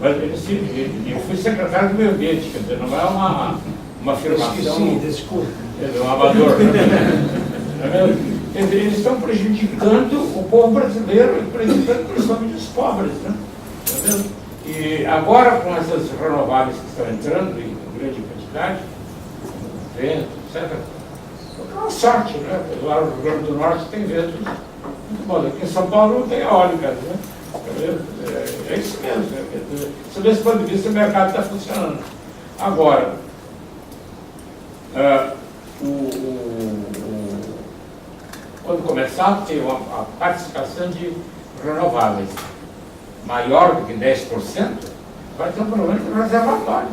Mas eu fui secretário do meio ambiente, quer dizer, não é uma afirmação. Sim, desculpa. É um amador, né? Eles estão prejudicando o povo brasileiro e prejudicando principalmente os pobres, né? E agora, com essas renováveis que estão entrando em grande quantidade, vento, etc., é uma sorte, né? Lá no Rio Grande do Norte tem vento muito bom. Aqui em São Paulo não tem eólica, né? É isso mesmo. Você vê, desse ponto de vista, o mercado está funcionando. Agora, quando começar a ter a participação de renováveis maior do que 10%, vai ter um problema de reservatórios.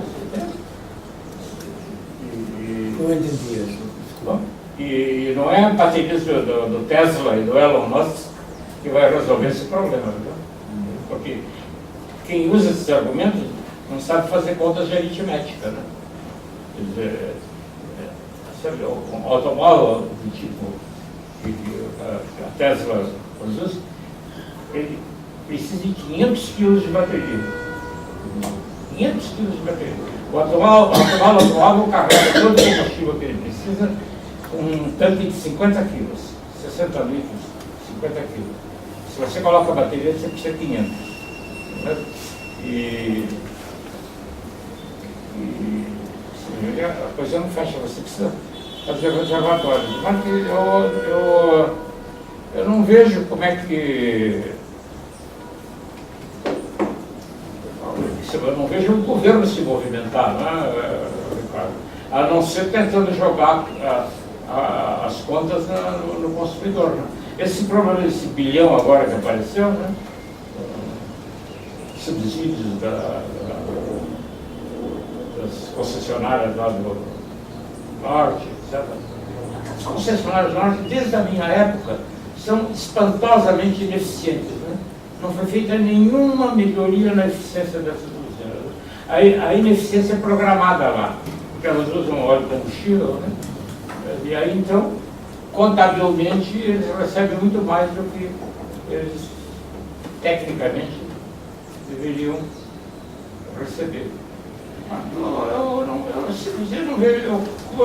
Não entendi isso. Bom, e não é a bateria do Tesla e do Elon Musk que vai resolver esse problema, viu? Porque quem usa esses argumentos não sabe fazer contas de aritmética, né? Quer dizer, sabe, um automóvel do tipo que a Tesla produz, ele precisa de 500 quilos de bateria. 500 quilos de bateria. O automóvel carrega todo o combustível que ele precisa com um tanque de 50 quilos, 60 litros, 50 quilos. Se você coloca a bateria, você precisa de 500. Né? A coisa não fecha, você precisa fazer reservatórios. Mas eu não vejo como é que... Eu não vejo o governo se movimentar, né, Ricardo? A não ser tentando jogar as contas no consumidor. Né? esse problema desse bilhão agora que apareceu, né? Subsídios das concessionárias lá do norte, etc. As concessionárias do norte, desde a minha época, são espantosamente ineficientes, né? Não foi feita nenhuma melhoria na eficiência dessas usinas. A ineficiência é programada lá, porque elas usam óleo combustível, né? E aí, então, contabilmente, eles recebem muito mais do que eles, tecnicamente, deveriam receber. Eu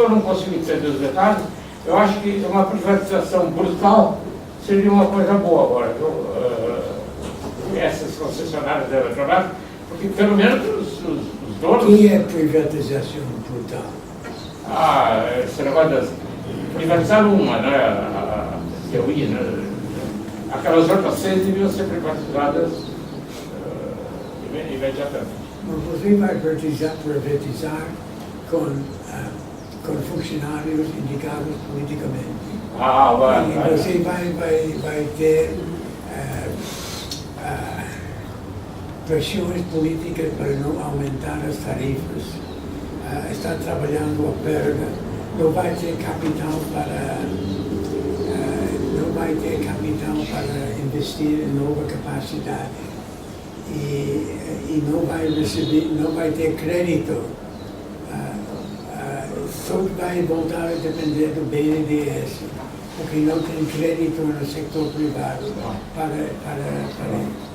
não consigo entender os detalhes. Eu acho que uma privatização brutal seria uma coisa boa agora. Essas concessionárias da Eletrobras, porque pelo menos os donos... O que é privatização brutal? Esse negócio das... Privatizar uma, né? A TUI, né? Aquelas outras 6 deviam ser privatizadas imediatamente. Mas você vai privatizar com funcionários indicados politicamente. E você vai ter pressões políticas para não aumentar as tarifas. Está trabalhando a perda, não vai ter capital para investir em nova capacidade e não vai receber, não vai ter crédito. Só vai voltar a depender do BNDES, porque não tem crédito no setor privado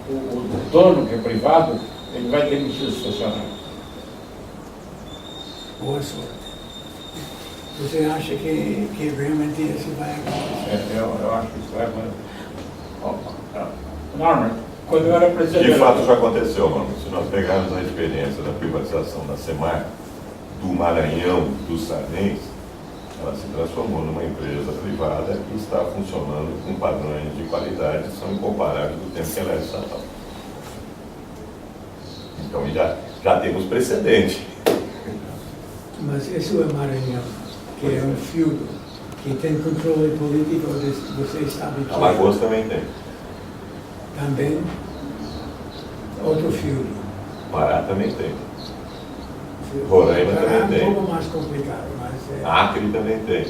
O dono, que é privado, ele vai demitir os funcionários. Boa sorte. Você acha que realmente isso vai acontecer? Eu acho que isso vai acontecer. Norman, quando eu era presidente... De fato já aconteceu, mano. Se nós pegarmos a experiência da privatização da Semar, do Maranhão, do Sarnense, ela se transformou numa empresa privada que está funcionando com padrões de qualidade que são incomparáveis do tempo que ela era estatal. Então já temos precedente. Mas isso é Maranhão, que é um feudo, que tem controle político, você sabe que... Alagoas também tem. Também, outro feudo. Pará também tem. Roraima também tem. É um pouco mais complicado, mas... Acre também tem.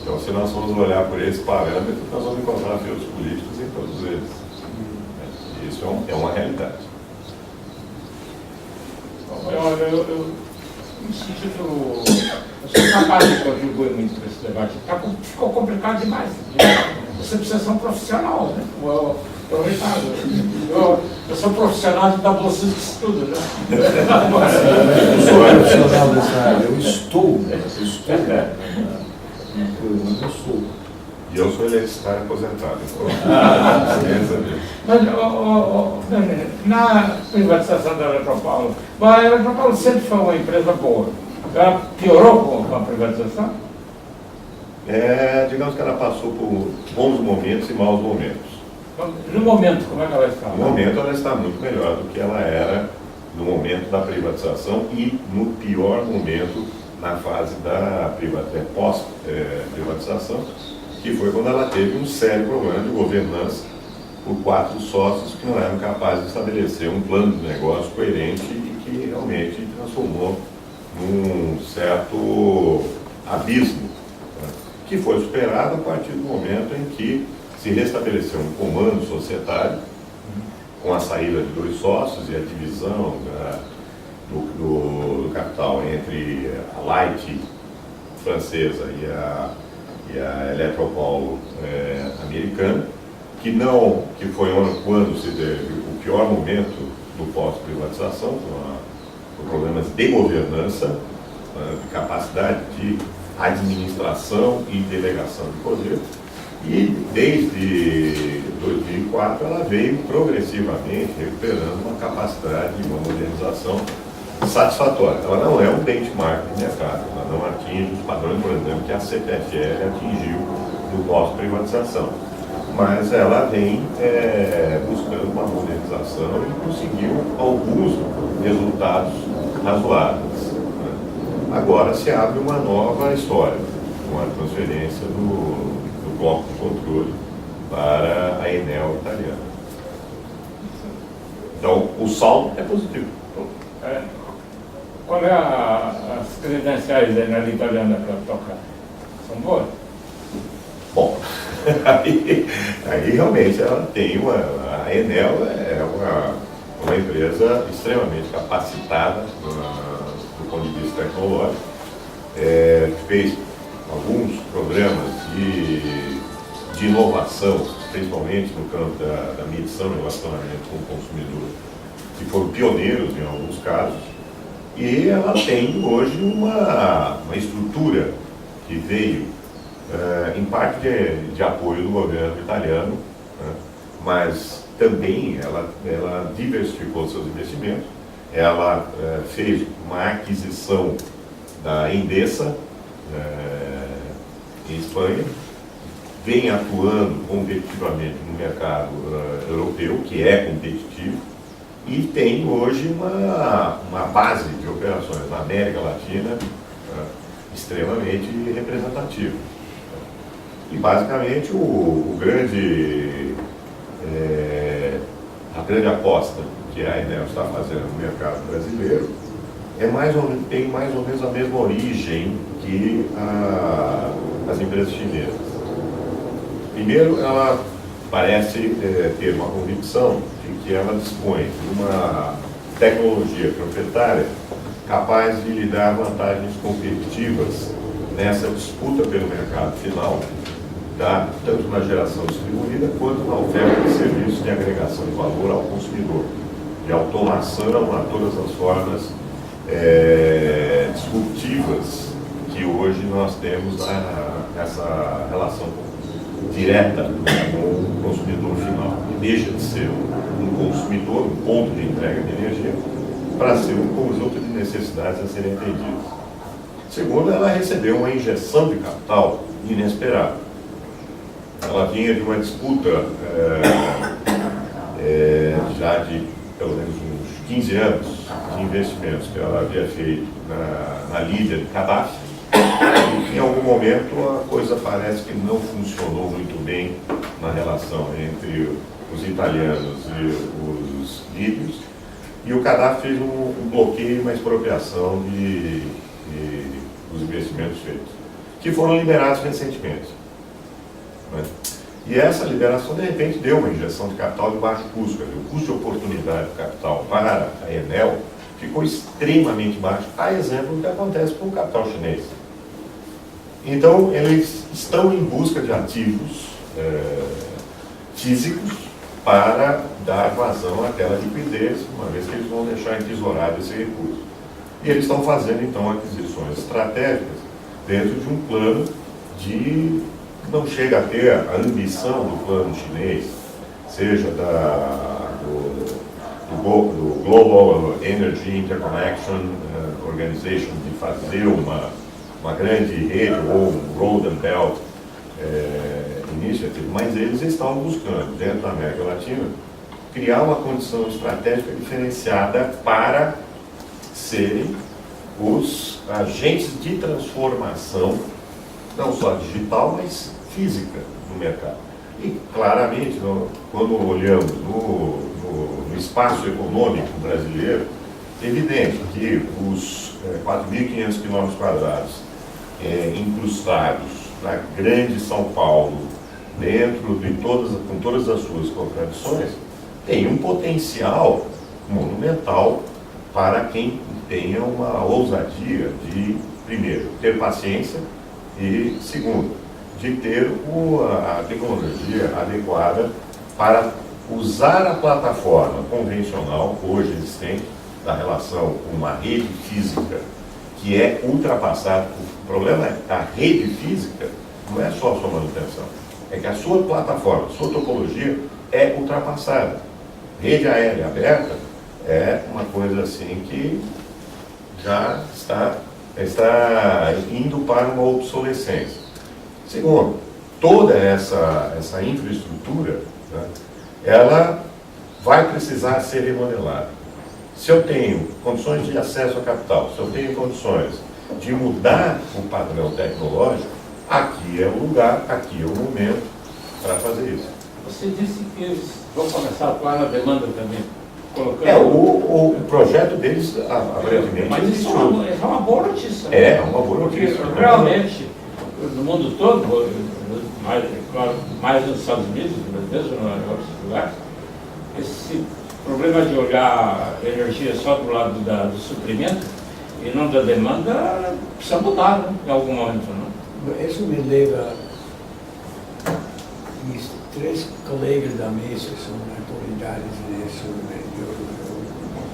Então, se nós formos olhar por esse parâmetro, nós vamos encontrar feudos políticos em todos eles. Isso é uma realidade. Eu insisto que eu sou capaz de contribuir muito para esse debate. Ficou complicado demais. Você precisa ser um profissional, né? Eu sou profissional de dar bolsa de estudo, né? Eu sou profissional dessa área, eu estou. E eu sou eletricitário aposentado. Mas, na privatização da Eletropaulo, a Eletropaulo sempre foi uma empresa boa. Ela piorou com a privatização? Digamos que ela passou por bons momentos e maus momentos. No momento, como é que ela está? No momento, ela está muito melhor do que ela era no momento da privatização e no pior momento na fase da pós-privatização, que foi quando ela teve um sério problema de governança por 4 sócios que não eram capazes de estabelecer um plano de negócio coerente e que realmente transformou num certo abismo, né, que foi superado a partir do momento em que se restabeleceu um comando societário com a saída de 2 sócios e a divisão do capital entre a Light francesa e a Eletropaulo americana, que foi quando se teve o pior momento do pós-privatização, com problemas de governança, de capacidade de administração e delegação de poder. E desde 2004 ela veio progressivamente recuperando uma capacidade de uma modernização satisfatória. Ela não é um benchmark de mercado, ela não atinge os padrões, por exemplo, que a CPFL atingiu no pós-privatização. Mas ela vem buscando uma modernização e conseguiu alguns resultados razoáveis, né? Agora se abre uma nova história, com a transferência do bloco de controle para a Enel italiana. Então, o saldo é positivo. Qual é as credenciais da Enel italiana para tocar? São boas? Bom, aí realmente ela tem a Enel é uma empresa extremamente capacitada do ponto de vista tecnológico, fez alguns programas de inovação, principalmente no campo da medição e relacionamento com o consumidor, que foram pioneiros em alguns casos, e ela tem hoje uma estrutura que veio em parte de apoio do governo italiano, né? Mas também ela diversificou seus investimentos, ela fez uma aquisição da Endesa em Espanha, vem atuando competitivamente no mercado europeu, que é competitivo, e tem hoje uma base de operações na América Latina extremamente representativa. E basicamente a grande aposta que a Enel está fazendo no mercado brasileiro tem mais ou menos a mesma origem que as empresas chinesas. Primeiro, ela parece ter uma convicção de que ela dispõe de uma tecnologia proprietária capaz de lhe dar vantagens competitivas nessa disputa pelo mercado final, tanto na geração distribuída quanto na oferta de serviços de agregação de valor ao consumidor, de automação a todas as formas disruptivas que hoje nós temos nessa relação direta com o consumidor final, que deixa de ser um consumidor, um ponto de entrega de energia, para ser um conjunto de necessidades a serem atendidas. Segundo, ela recebeu uma injeção de capital inesperada. Ela vinha de uma disputa já de pelo menos uns 15 anos de investimentos que ela havia feito na Líbia de Gaddafi. Em algum momento a coisa parece que não funcionou muito bem na relação entre os italianos e os líbios, e o Gaddafi fez um bloqueio, uma expropriação dos investimentos feitos, que foram liberados recentemente. Né? E essa liberação, de repente, deu uma injeção de capital de baixo custo. Quer dizer, o custo de oportunidade do capital para a Enel ficou extremamente baixo, a exemplo do que acontece com o capital chinês. Então, eles estão em busca de ativos físicos para dar vazão àquela liquidez, uma vez que eles vão deixar entesourado esse recurso. E eles estão fazendo, então, aquisições estratégicas dentro de um plano não chega a ter a ambição do plano chinês, seja do Global Energy Interconnection Organization, de fazer uma grande rede ou um Road and Belt Initiative, mas eles estão buscando, dentro da América Latina, criar uma condição estratégica diferenciada para serem os agentes de transformação, não só digital, mas física do mercado. E, claramente, quando olhamos no espaço econômico brasileiro, é evidente que os 4.500 km² incrustados na grande São Paulo, com todas as suas contradições, tem um potencial monumental para quem tenha uma ousadia de, primeiro, ter paciência e, segundo, de ter a tecnologia adequada para usar a plataforma convencional hoje existente da relação com uma rede física que é ultrapassada. O problema é que a rede física não é só a sua manutenção, é que a sua plataforma, a sua topologia é ultrapassada. Rede aérea aberta é uma coisa assim que já está indo para uma obsolescência. Segundo, toda essa infraestrutura, né, ela vai precisar ser remodelada. Se eu tenho condições de acesso a capital, se eu tenho condições de mudar o padrão tecnológico, aqui é o lugar, aqui é o momento para fazer isso. Você disse que eles vão começar a atuar na demanda também, colocando... O projeto deles, aparentemente, Mas isso é uma boa notícia. Né? É uma boa notícia. Porque realmente, no mundo todo, mais, claro, mais nos Estados Unidos, mesmo em outros lugares, esse problema de olhar a energia só do lado do suprimento e não da demanda precisa mudar, né, em algum momento. Não? Isso me leva... Mis 3 colegas da mesa são autoridades nisso.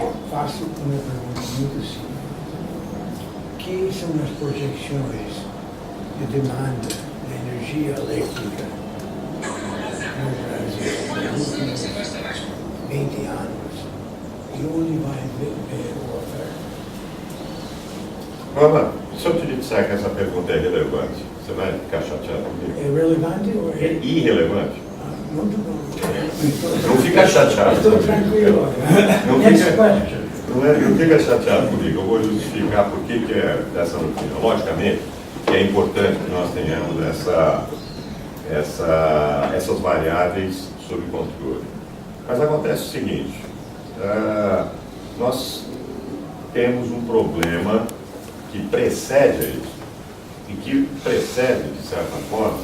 Eu faço uma pergunta muito simples. Que são as projeções de demanda de energia elétrica no Brasil nos últimos 20 anos? E onde vai ver o oferta? Mama, se eu te disser que essa pergunta é relevante, você vai ficar chateado comigo? É relevante ou É irrelevante? Muito bom. Não fica chateado. Estou tranquilo. Não Next fica, question. não fica chateado comigo. Eu vou justificar por que é dessa rotina. Logicamente, que é importante que nós tenhamos essas variáveis sob controle. Mas acontece o seguinte, nós temos um problema que precede a isso, e que precede, de certa forma,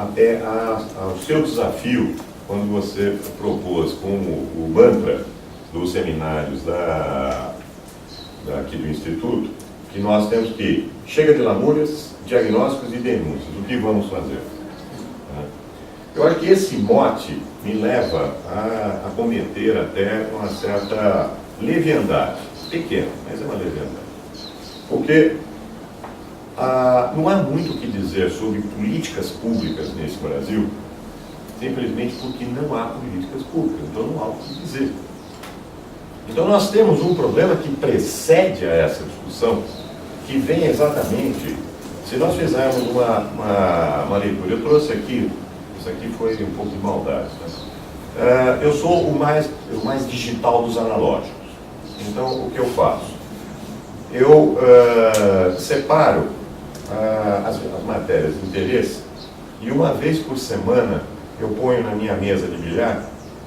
até ao seu desafio, quando você propôs como o mantra dos seminários aqui do Instituto, que nós temos que chega de lamúrias, diagnósticos e denúncias, o que vamos fazer? Eu acho que esse mote me leva a cometer até uma certa leviandade, pequena, mas é uma leviandade. Porque não há muito o que dizer sobre políticas públicas nesse Brasil, simplesmente porque não há políticas públicas, então não há o que dizer. Então nós temos um problema que precede a essa discussão, que vem exatamente, se nós fizermos uma leitura, eu trouxe aqui, isso aqui foi um pouco de maldade, né? Eu sou o mais digital dos analógicos, então o que eu faço? Eu separo as matérias de interesse e uma vez por semana eu ponho na minha mesa de bilhar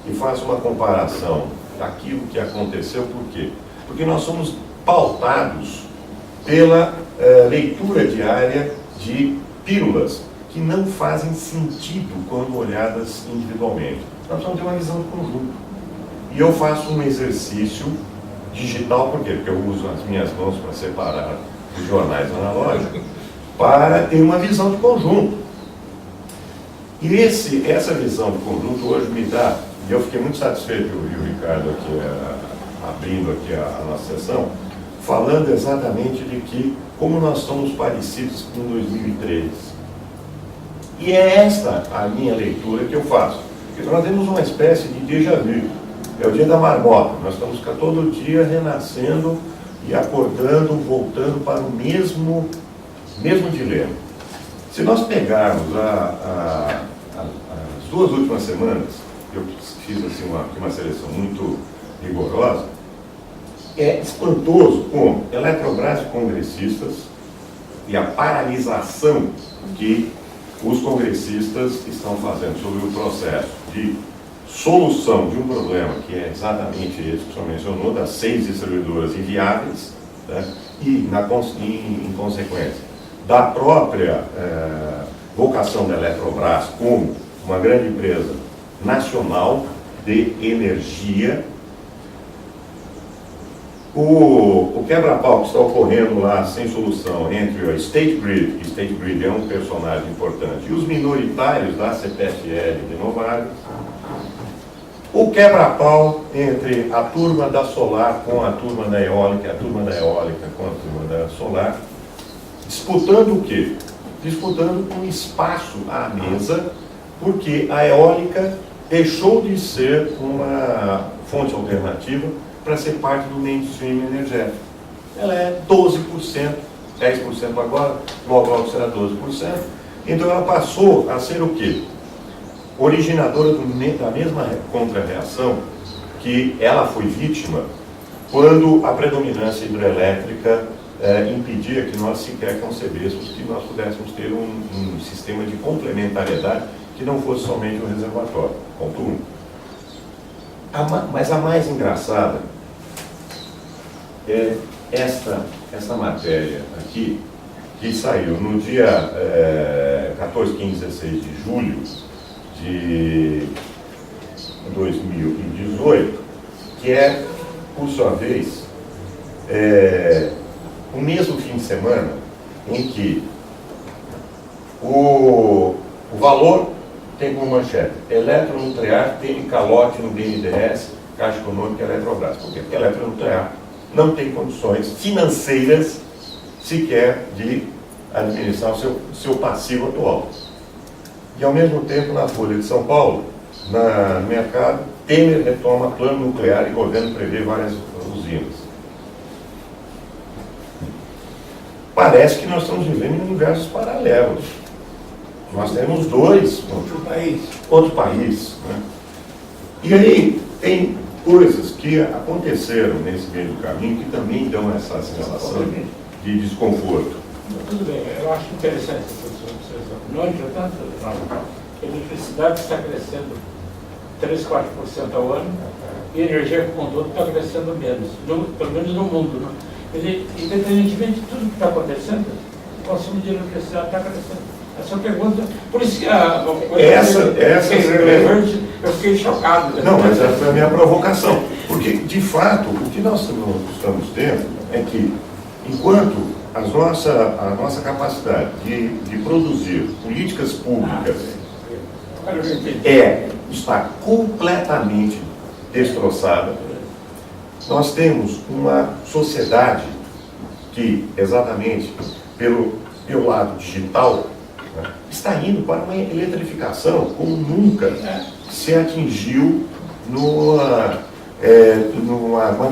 e faço uma comparação daquilo que aconteceu. Por quê? Porque nós somos pautados pela leitura diária de pílulas que não fazem sentido quando olhadas individualmente. Nós precisamos ter uma visão de conjunto. E eu faço um exercício digital, por quê? Porque eu uso as minhas mãos para separar os jornais analógicos, para ter uma visão de conjunto. E essa visão de conjunto hoje me dá, e eu fiquei muito satisfeito, e o Ricardo aqui, abrindo aqui a nossa sessão, falando exatamente de que, como nós somos parecidos com 2003. E é esta a minha leitura que eu faço. Porque nós temos uma espécie de déjà vu. É o dia da marmota. Nós estamos todo dia renascendo e acordando, voltando para o mesmo dilema. Se nós pegarmos as 2 últimas semanas, eu fiz assim, uma seleção muito rigorosa, é espantoso como Eletrobras e congressistas e a paralisação que os congressistas estão fazendo sobre o processo de solução de um problema que é exatamente esse que o senhor mencionou, das 6 distribuidoras inviáveis, né, e em consequência da própria vocação da Eletrobras como uma grande empresa nacional de energia. O quebra-pau que está ocorrendo lá sem solução entre a State Grid é um personagem importante, e os minoritários da CPFL Renováveis, o quebra-pau entre a turma da solar com a turma da eólica, a turma da eólica com a turma da solar, disputando o quê? Disputando um espaço à mesa, porque a eólica deixou de ser uma fonte alternativa para ser parte do mainstream energético. Ela é 12%, 10% agora, logo será 12%. Então ela passou a ser o quê? Originadora da mesma contra-reação que ela foi vítima quando a predominância hidrelétrica impedia que nós sequer concebêssemos que nós pudéssemos ter um sistema de complementariedade que não fosse somente um reservatório. Ponto 1. Mas a mais engraçada é esta matéria aqui, que saiu no dia 14, 15, 16 de julho de 2018, que é, por sua vez, o mesmo fim de semana em que o valor tem como manchete: eletronuclear teve calote no BNDES, Caixa Econômica e Eletrobras. Por quê? Porque a eletronuclear não tem condições financeiras sequer de administrar o seu passivo atual. E, ao mesmo tempo, na Folha de São Paulo, no mercado, Temer retoma plano nuclear e governo prevê várias usinas. Parece que nós estamos vivendo em universos paralelos. Nós temos dois. Outro país. Né? E aí, tem coisas que aconteceram nesse meio do caminho que também dão essa sensação de desconforto. Tudo bem, eu acho interessante essa sua observação. No entretanto, a eletricidade está crescendo 3, 4% ao ano e a energia como um todo está crescendo menos, pelo menos no mundo. Né? Quer dizer, independentemente de tudo que está acontecendo, o consumo de eletricidade está crescendo. Essa pergunta, por isso que relevante, eu fiquei chocado. Né? Não, mas essa foi a minha provocação. Porque, de fato, o que nós estamos tendo é que, enquanto a nossa capacidade de produzir políticas públicas está completamente destroçada, nós temos uma sociedade que, exatamente pelo lado digital, está indo para uma eletrificação como nunca se atingiu numa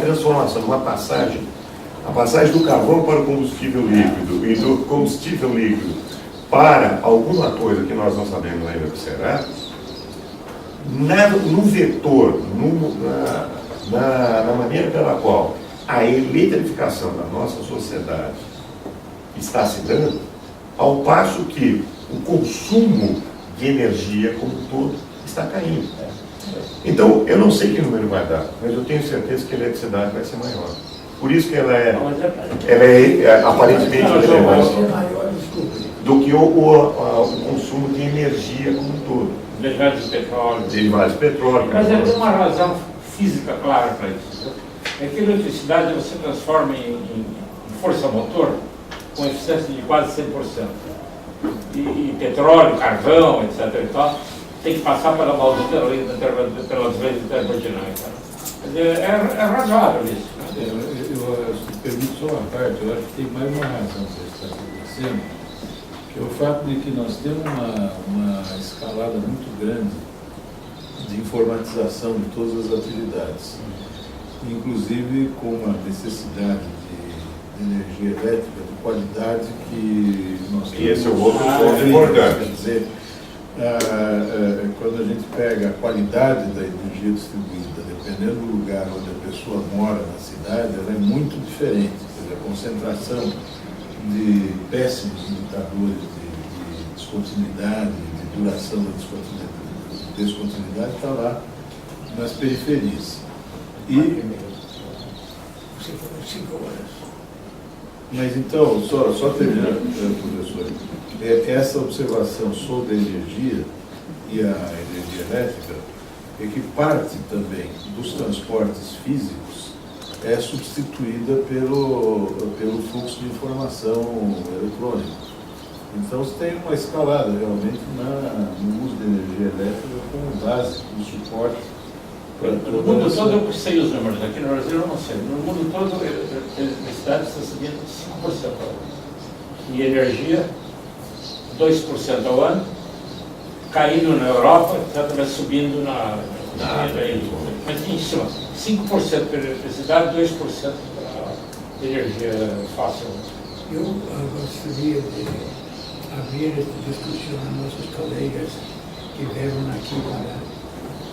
transformação, numa passagem. A passagem do carvão para o combustível líquido e do combustível líquido para alguma coisa que nós não sabemos ainda o que será, no vetor, na maneira pela qual a eletrificação da nossa sociedade está se dando, ao passo que o consumo de energia como um todo está caindo. Então, eu não sei que número vai dar, mas eu tenho certeza que a eletricidade vai ser maior. Por isso que ela é aparentemente relevante do que o consumo de energia como um todo. Derivados de petróleo. Derivados de petróleo. Mas tem uma razão física clara para isso. É que a eletricidade você transforma em força motor com eficiência de quase 100%. E petróleo, carvão, etc. e tal, tem que passar pela maldita lei, pelas leis termodinâmicas. É razoável isso. Né? Eu permito só uma parte, eu acho que tem mais uma razão para isso estar acontecendo, que é o fato de que nós temos uma escalada muito grande de informatização de todas as atividades, inclusive com uma necessidade de energia elétrica de qualidade que nós temos. E esse é o outro ponto importante. Quer dizer, quando a gente pega a qualidade da energia distribuída, dependendo do lugar onde a pessoa mora na cidade, ela é muito diferente. Quer dizer, a concentração de péssimos indicadores de descontinuidade, de duração da descontinuidade está lá nas periferias. E Você falou 5 horas. mas então, só terminando, professor, essa observação sobre a energia e a energia elétrica é que parte também dos transportes físicos é substituída pelo fluxo de informação eletrônico. Então, você tem uma escalada realmente no uso de energia elétrica como base do suporte para no mundo todo eu sei os números, aqui no Brasil eu não sei. No mundo todo a eletricidade está subindo 5% ao ano. E energia 2% ao ano, caindo na Europa, está subindo na mas em cima, 5% para eletricidade, 2% para energia fácil. Eu gostaria de abrir esta discussão a nossos colegas que vieram aqui para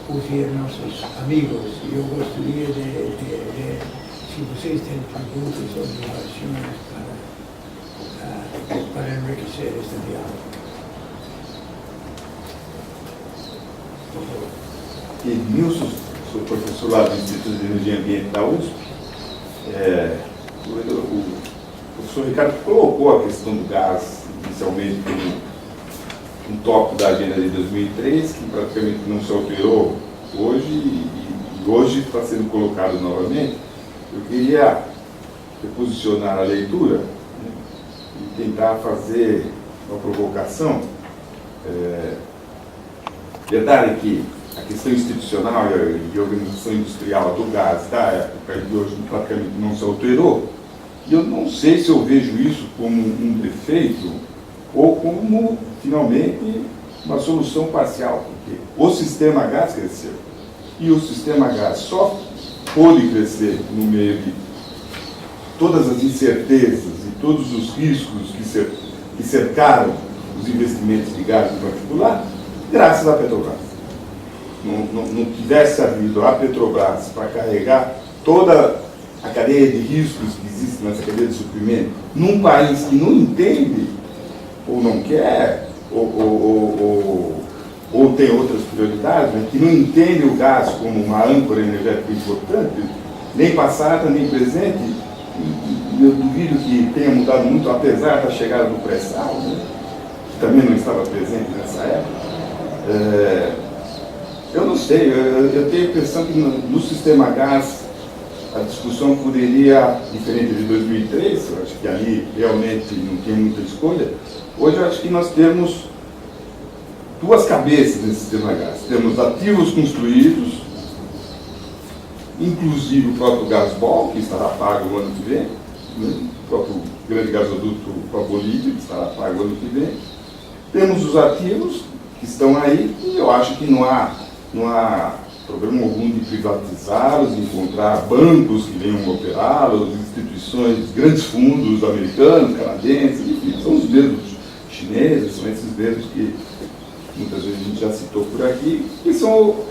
ouvir nossos amigos. E eu gostaria se vocês têm perguntas ou observações para enriquecer este diálogo. Edmilson, sou professor lá do Instituto de Energia e Ambiente da USP. O professor Ricardo colocou a questão do gás inicialmente como um tópico da agenda de 2003, que praticamente não se alterou hoje e hoje está sendo colocado novamente. Eu queria reposicionar a leitura, né, e tentar fazer uma provocação. Verdade que a questão institucional e organização industrial do gás da época de hoje praticamente não se alterou, e eu não sei se eu vejo isso como um defeito ou como, finalmente, uma solução parcial, porque o sistema gás cresceu, e o sistema gás só pôde crescer no meio de todas as incertezas e todos os riscos que cercaram os investimentos de gás em particular, graças à Petrobras. Não tivesse havido a Petrobras para carregar toda a cadeia de riscos que existe nessa cadeia de suprimento, num país que não entende, ou não quer, ou tem outras prioridades, né, que não entende o gás como uma âncora energética importante, nem passada, nem presente, e eu duvido que tenha mudado muito, apesar da chegada do pré-sal, né, que também não estava presente nessa época. Eu não sei, eu tenho a impressão que no sistema gás a discussão poderia, diferente de 2003, eu acho que ali realmente não tinha muita escolha. Hoje eu acho que nós temos duas cabeças nesse sistema gás. Temos ativos construídos, inclusive o próprio Gasbol, que estará pago no ano que vem, né? O próprio grande gasoduto para a Bolívia, que estará pago no ano que vem. Temos os ativos que estão aí, e eu acho que não há problema algum de privatizá-los, de encontrar bancos que venham operá-los, instituições, grandes fundos americanos, canadenses, enfim, são os mesmos chineses, são esses mesmos que muitas vezes a gente já citou por aqui, que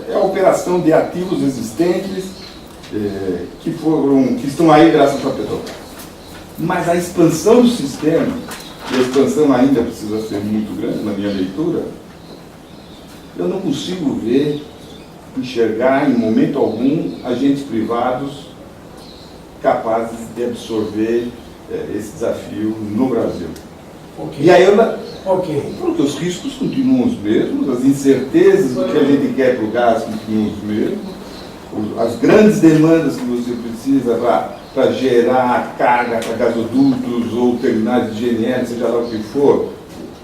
é a operação de ativos existentes que estão aí graças à Petrobras. Mas a expansão do sistema, e a expansão ainda precisa ser muito grande na minha leitura, eu não consigo enxergar em momento algum agentes privados capazes de absorver esse desafio no Brasil. Ok. E aí Ok. porque os riscos continuam os mesmos, as incertezas do que a gente quer para o gás continuam os mesmos, as grandes demandas que você precisa para gerar carga para gasodutos ou terminais de GNL, seja lá o que for,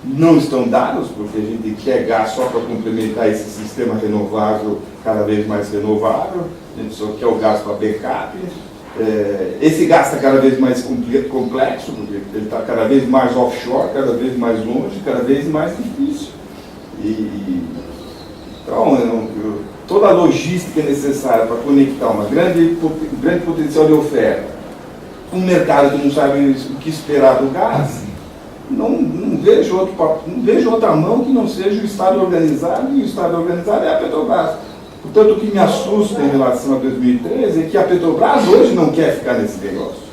não estão dados, porque a gente quer gás só para complementar esse sistema renovável, cada vez mais renovável, a gente só quer o gás para backup. Esse gás está cada vez mais complexo, porque ele está cada vez mais offshore, cada vez mais longe, cada vez mais difícil. Então, toda a logística necessária para conectar um grande potencial de oferta com um mercado que não sabe o que esperar do gás, não vejo outra mão que não seja o Estado organizado, e o Estado organizado é a Petrobras. Portanto, o que me assusta em relação a 2013 é que a Petrobras hoje não quer ficar nesse negócio.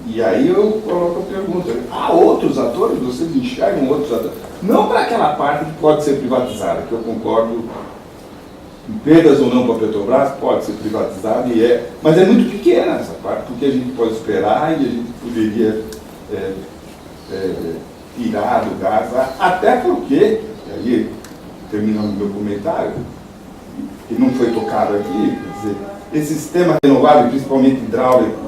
E aí eu coloco a pergunta, há outros atores, vocês enxergam outros atores? Não para aquela parte que pode ser privatizada, que eu concordo, em perdas ou não para a Petrobras, pode ser privatizada, mas é muito pequena essa parte, porque a gente pode esperar e a gente poderia tirar do gás, até porque, e aí terminando o meu comentário, que não foi tocado aqui, quer dizer, esse sistema renovável, principalmente hidráulico,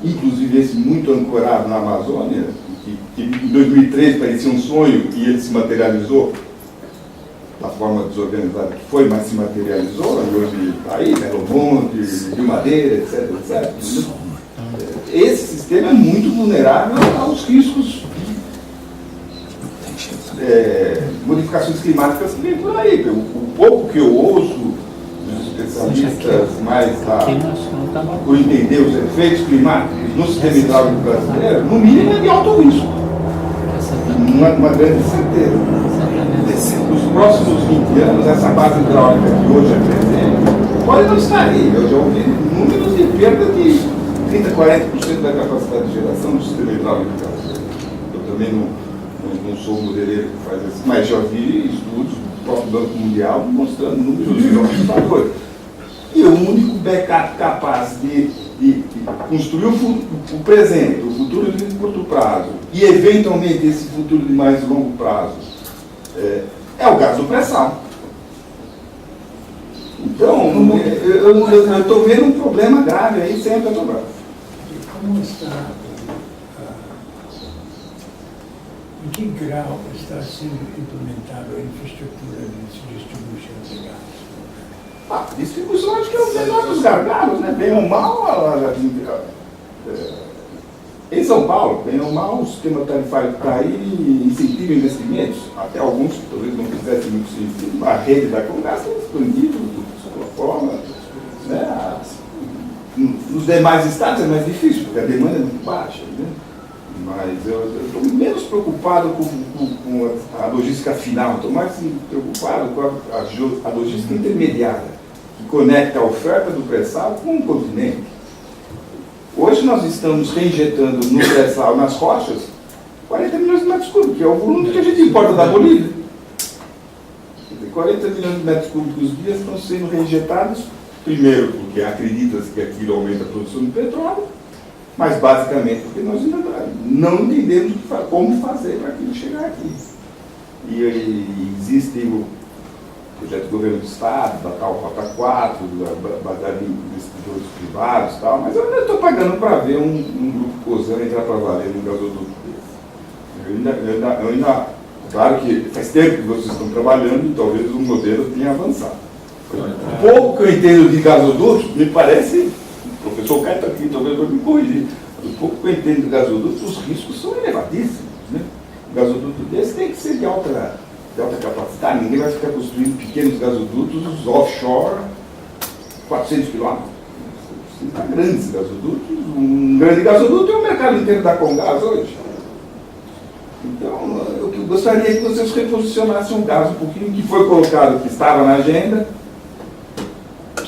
inclusive esse muito ancorado na Amazônia, que em 2003 parecia um sonho e ele se materializou da forma desorganizada que foi, mas se materializou, e hoje está aí, Belo Monte, Rio Madeira, etc, etc. Esse sistema é muito vulnerável aos riscos modificações climáticas que vem por aí. O pouco que eu ouço dos especialistas mais por entender os efeitos climáticos no sistema hidráulico brasileiro, no mínimo é de alto risco. Uma grande certeza. Nos próximos 20 anos, essa base hidráulica que hoje é presente pode não estar aí. Eu já ouvi números de perda de 30%, 40% da capacidade de geração do sistema hidráulico brasileiro. Eu também não sou o modeleiro que faz isso, mas já vi estudos próprio Banco Mundial mostrando números assustadores. E o único backup capaz de construir o presente, o futuro de curto prazo, e eventualmente esse futuro de mais longo prazo, é o gás do pré-sal. Então, eu estou vendo um problema grave aí sem a Petrobras. E como está, em que grau está sendo implementada a infraestrutura de distribuição de gás? A distribuição acho que é o menor dos gargalos, né? Bem ou mal, em São Paulo, bem ou mal, o sistema tarifário que está aí incentiva investimentos, até alguns que talvez não fizessem muito sentido, a rede da Comgás tem expandido de sua forma, né? Nos demais estados é mais difícil, porque a demanda é muito baixa, né? Mas eu estou menos preocupado com a logística final, estou mais preocupado com a logística intermediária, que conecta a oferta do pré-sal com o continente. Hoje nós estamos reinjetando no pré-sal, nas rochas, 40 milhões de metros cúbicos, que é o volume que a gente importa da Bolívia. 40 milhões de metros cúbicos dia estão sendo reinjetados, primeiro porque acredita-se que aquilo aumenta a produção de petróleo, mas basicamente porque nós ainda não entendemos como fazer para aquilo chegar aqui. E existe o projeto do governo do Estado, da tal Rota 4, da investidores privados e tal, mas eu ainda estou pagando para ver um grupo COSAN entrar para valer num gasoduto desse. Eu ainda, claro que faz tempo que vocês estão trabalhando e talvez o modelo tenha avançado. O pouco que eu entendo de gasodutos, me parece, o professor Caio está aqui, talvez vai me corrigir, mas o pouco que eu entendo de gasodutos, os riscos são elevadíssimos, né? Um gasoduto desse tem que ser de alta capacidade, ninguém vai ficar construindo pequenos gasodutos offshore, 400 quilômetros. São grandes gasodutos, um grande gasoduto é o mercado inteiro da Comgás hoje. Então, eu gostaria que vocês reposicionassem o gás um pouquinho, que foi colocado, que estava na agenda,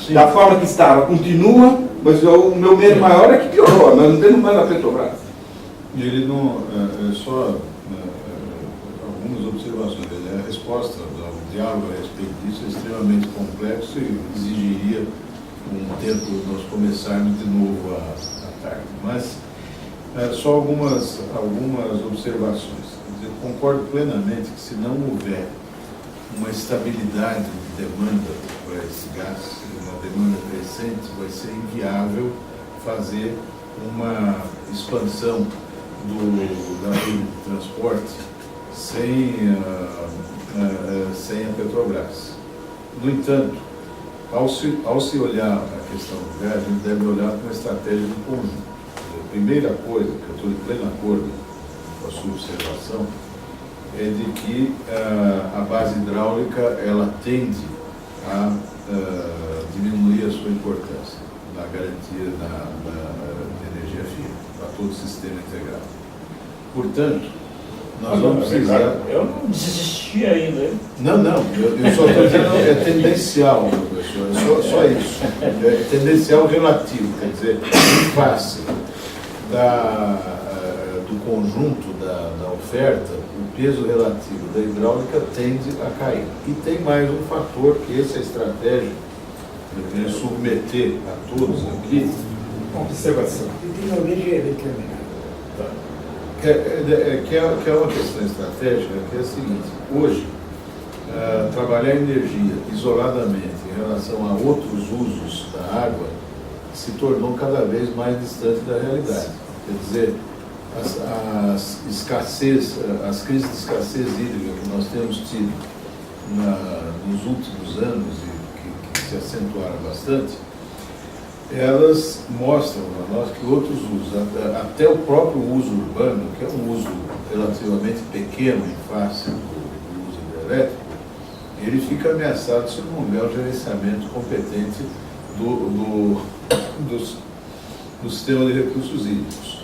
sim, da forma que estava, continua, mas o meu medo maior é que piorou, nós não temos mais a Petrobras. Ele não, só algumas observações, a resposta ao diálogo a respeito disso é extremamente complexo e exigiria um tempo nós começarmos de novo à tarde. Mas só algumas observações. Eu concordo plenamente que se não houver uma estabilidade de demanda para esse gás, uma demanda crescente, vai ser inviável fazer uma expansão da rede de transporte sem a Petrobras. No entanto, ao se olhar a questão do gás, a gente deve olhar com uma estratégia de conjunto. A primeira coisa, que eu estou em pleno acordo com a sua observação, é de que a base hidráulica ela tende a diminuir a sua importância na garantia da energia firme para todo o sistema integrado. Portanto, nós vamos precisar... Eu não desisti ainda. Hein? Não, eu só estou dizendo é tendencial, professor, só isso. É tendencial relativo, quer dizer, em face do conjunto da oferta, o peso relativo da hidráulica tende a cair. E tem mais um fator que essa estratégia, eu queria submeter a todos aqui, Observação. E tem alguém que é determinado. que é uma questão estratégica, que é a seguinte: hoje, trabalhar energia isoladamente em relação a outros usos da água se tornou cada vez mais distante da realidade. Quer dizer, as crises de escassez hídrica que nós temos tido nos últimos anos e que se acentuaram bastante, elas mostram a nós que outros usos, até o próprio uso urbano, que é um uso relativamente pequeno em face do uso hidrelétrico, ele fica ameaçado se não houver o gerenciamento competente do sistema de recursos hídricos.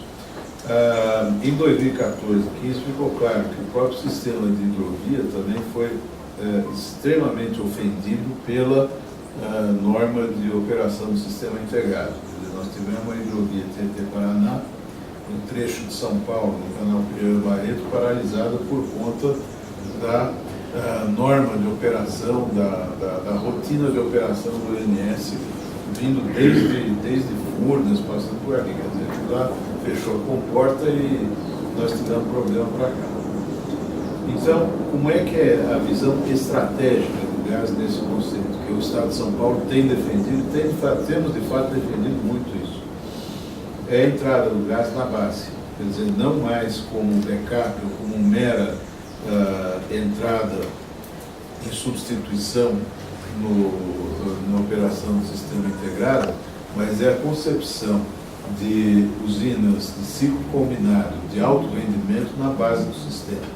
Em 2014 e 2015 ficou claro que o próprio sistema de hidrovia também foi extremamente ofendido pela norma de operação do sistema integrado. Quer dizer, nós tivemos uma hidrovia Tietê-Paraná, um trecho de São Paulo, no canal Pereira Barreto, paralisada por conta da norma de operação, da rotina de operação do INS, vindo desde Furnas, passando por ali. Quer dizer, lá fechou a comporta e nós tivemos problema para cá. Então, como é que é a visão estratégica do gás nesse conceito? Que o Estado de São Paulo tem defendido, temos de fato defendido muito isso. É a entrada do gás na base. Quer dizer, não mais como backup ou como mera entrada em substituição na operação do sistema integrado, mas é a concepção de usinas de ciclo combinado de alto rendimento na base do sistema.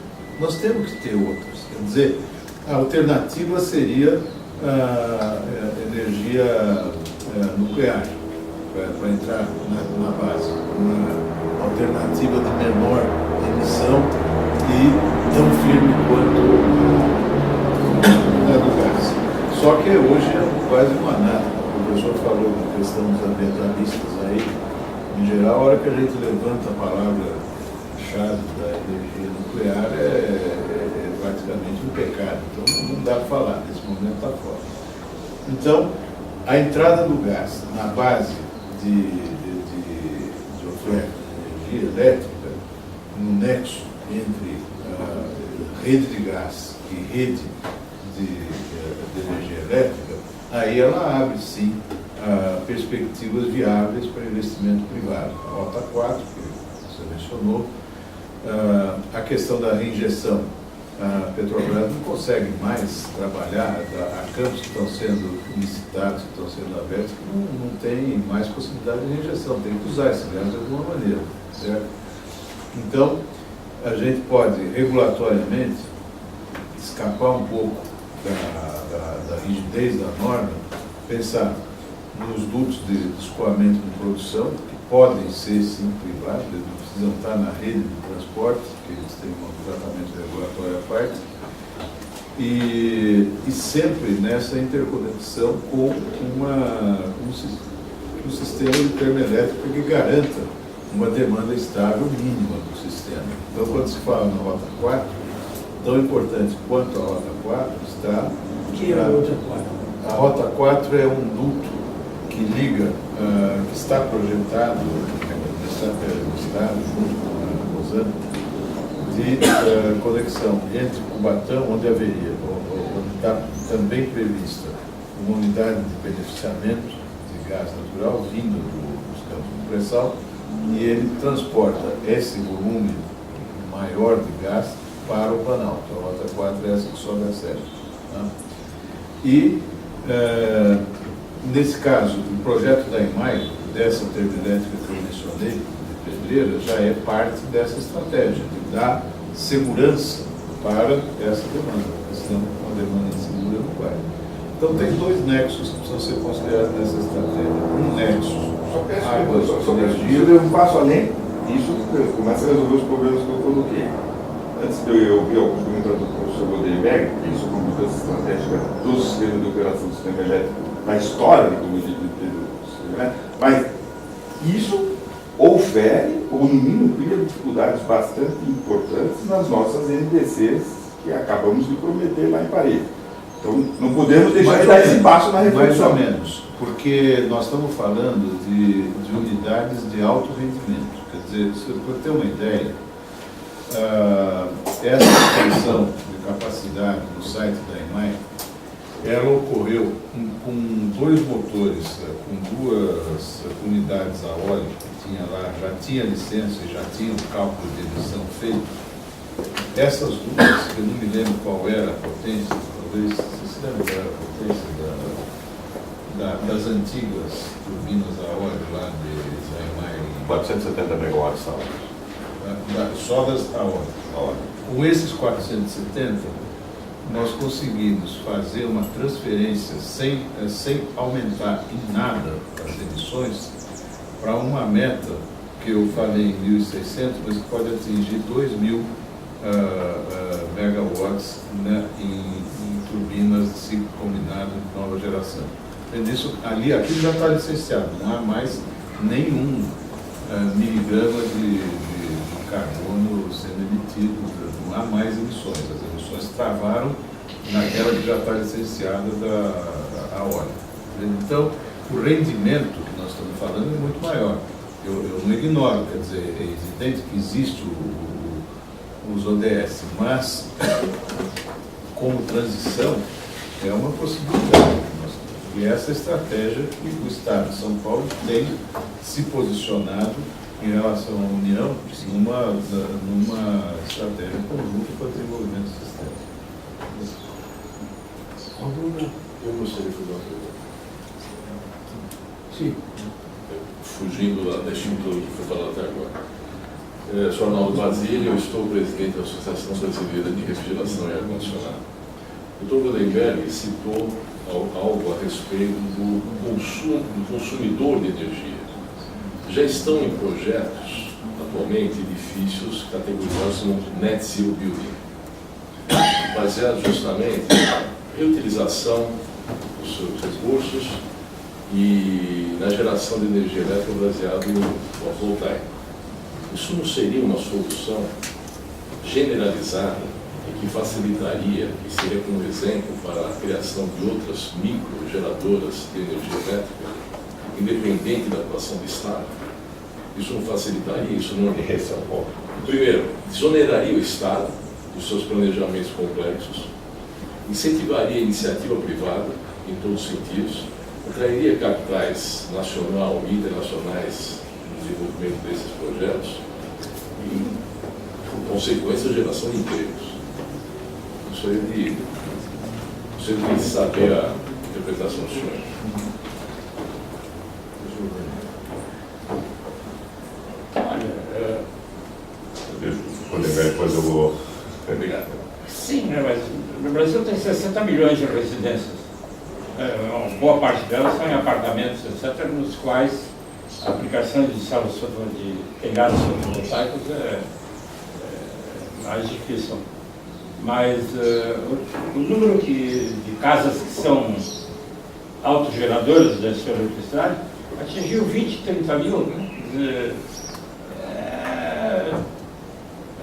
Nós temos que ter outros. Quer dizer, a alternativa seria a energia nuclear, para entrar na base. Uma alternativa de menor emissão e tão firme quanto a do gás. Só que hoje é quase uma nada. O professor falou da questão dos ambientalistas aí. Em geral, a hora que a gente levanta a palavra-chave da energia nuclear é praticamente um pecado. Então não dá para falar, nesse momento está fora. Então, a entrada do gás na base de oferta de energia elétrica, no nexo entre rede de gás e rede de energia elétrica, aí ela abre sim perspectivas viáveis para investimento privado. A Rota 4, que você mencionou, a questão da reinjeção. A Petrobras não consegue mais trabalhar, há campos que estão sendo licitados, que estão sendo abertos, que não tem mais possibilidade de reinjeção, tem que usar esse gás de alguma maneira, certo? Então, a gente pode, regulatoriamente, escapar um pouco da rigidez da norma, pensar nos dutos de escoamento de produção, que podem ser sim privados, eles não precisam estar na rede de transporte, porque eles têm um tratamento regulatório à parte, e sempre nessa interconexão com um sistema de termoelétrico que garanta uma demanda estável mínima do sistema. Então, quando se fala na Rota 4, tão importante quanto a Rota 4 está... O que é a Rota 4? A Rota 4 é um duto que liga, que está projetado, junto com a Rosana, de conexão entre Cubatão, onde haveria, onde está também prevista uma unidade de beneficiamento de gás natural vindo dos campos de pré-sal, e ele transporta esse volume maior de gás para o Planalto. A Rota 4 é essa que sobe a serra. Tá? E, nesse caso, o projeto da EMAI, dessa termoelétrica que eu mencionei, de Pedreira, já é parte dessa estratégia, de dar segurança para essa demanda, porque senão uma demanda insegura não vai. Então, tem dois nexos que precisam ser considerados nessa estratégia. Um nexo, águas, energia. Eu um passo além, isso começa a resolver os problemas que eu coloquei. Antes de eu ouvir alguns comentários do professor Godelberg, isso como mudança estratégica do sistema de operação do sistema elétrico na história da economia do sistema elétrico, mas isso ofere, ou no mínimo cria dificuldades bastante importantes nas nossas NDCs que acabamos de prometer lá em Paris. Então, não podemos deixar de dar esse passo na reflexão. Mais ou menos, porque nós estamos falando de unidades de alto rendimento. Quer dizer, para ter uma ideia, essa expansão de capacidade no site da EMAI, ela ocorreu com dois motores, com duas unidades a óleo que tinha lá, já tinha licença e já tinha o cálculo de emissão feito. Essas duas, eu não me lembro qual era a potência, talvez, você se lembra qual era a potência das antigas turbinas a óleo lá de EMAI? 470 megawatts a hora. Só das a óleo. Com esses 470, nós conseguimos fazer uma transferência sem aumentar em nada as emissões para uma meta que eu falei em 1.600, mas que pode atingir 2.000 megawatts, né, em turbinas de ciclo combinado de nova geração. Aquilo já está licenciado, não há mais nenhum miligrama de carbono sendo emitido, não há mais emissões, as emissões travaram naquela que já está licenciada a óleo. Então, o rendimento que nós estamos falando é muito maior. Eu não ignoro, quer dizer, é evidente que existe os ODS, mas como transição é uma possibilidade. E essa estratégia que o Estado de São Paulo tem se posicionado em relação à União numa estratégia conjunta para o desenvolvimento do sistema. Eu gostaria de fazer uma pergunta. Sim. Fugindo da estrutura que foi falado até agora. Sou Arnaldo Basílio, eu estou presidente da Associação Brasileira de Refrigeração e Ar-Condicionado. O Dr. Goldenberg citou algo a respeito do consumidor de energia. Já estão em projetos, atualmente, edifícios categorizados como Net Zero Building, baseado justamente na reutilização dos seus recursos e na geração de energia elétrica baseada no fotovoltaico. Isso não seria uma solução generalizada e que facilitaria, e seria como exemplo para a criação de outras microgeradoras de energia elétrica, independente da atuação do Estado? Isso não facilitaria, isso não... Esse é o ponto. Primeiro, desoneraria o Estado dos seus planejamentos complexos, incentivaria a iniciativa privada em todos os sentidos, atrairia capitais nacional e internacionais no desenvolvimento desses projetos e, por consequência, a geração de empregos. Gostaria de saber a interpretação do senhor. Depois eu vou... Obrigado. Sim, né, mas no Brasil tem 60 milhões de residências. Uma boa parte delas são em apartamentos, etc., nos quais a aplicação de células de telhados fotovoltaicos é mais difícil. Mas o número de casas que são autogeradoras da sua eletricidade atingiu 20, 30 mil. Né? Quer dizer,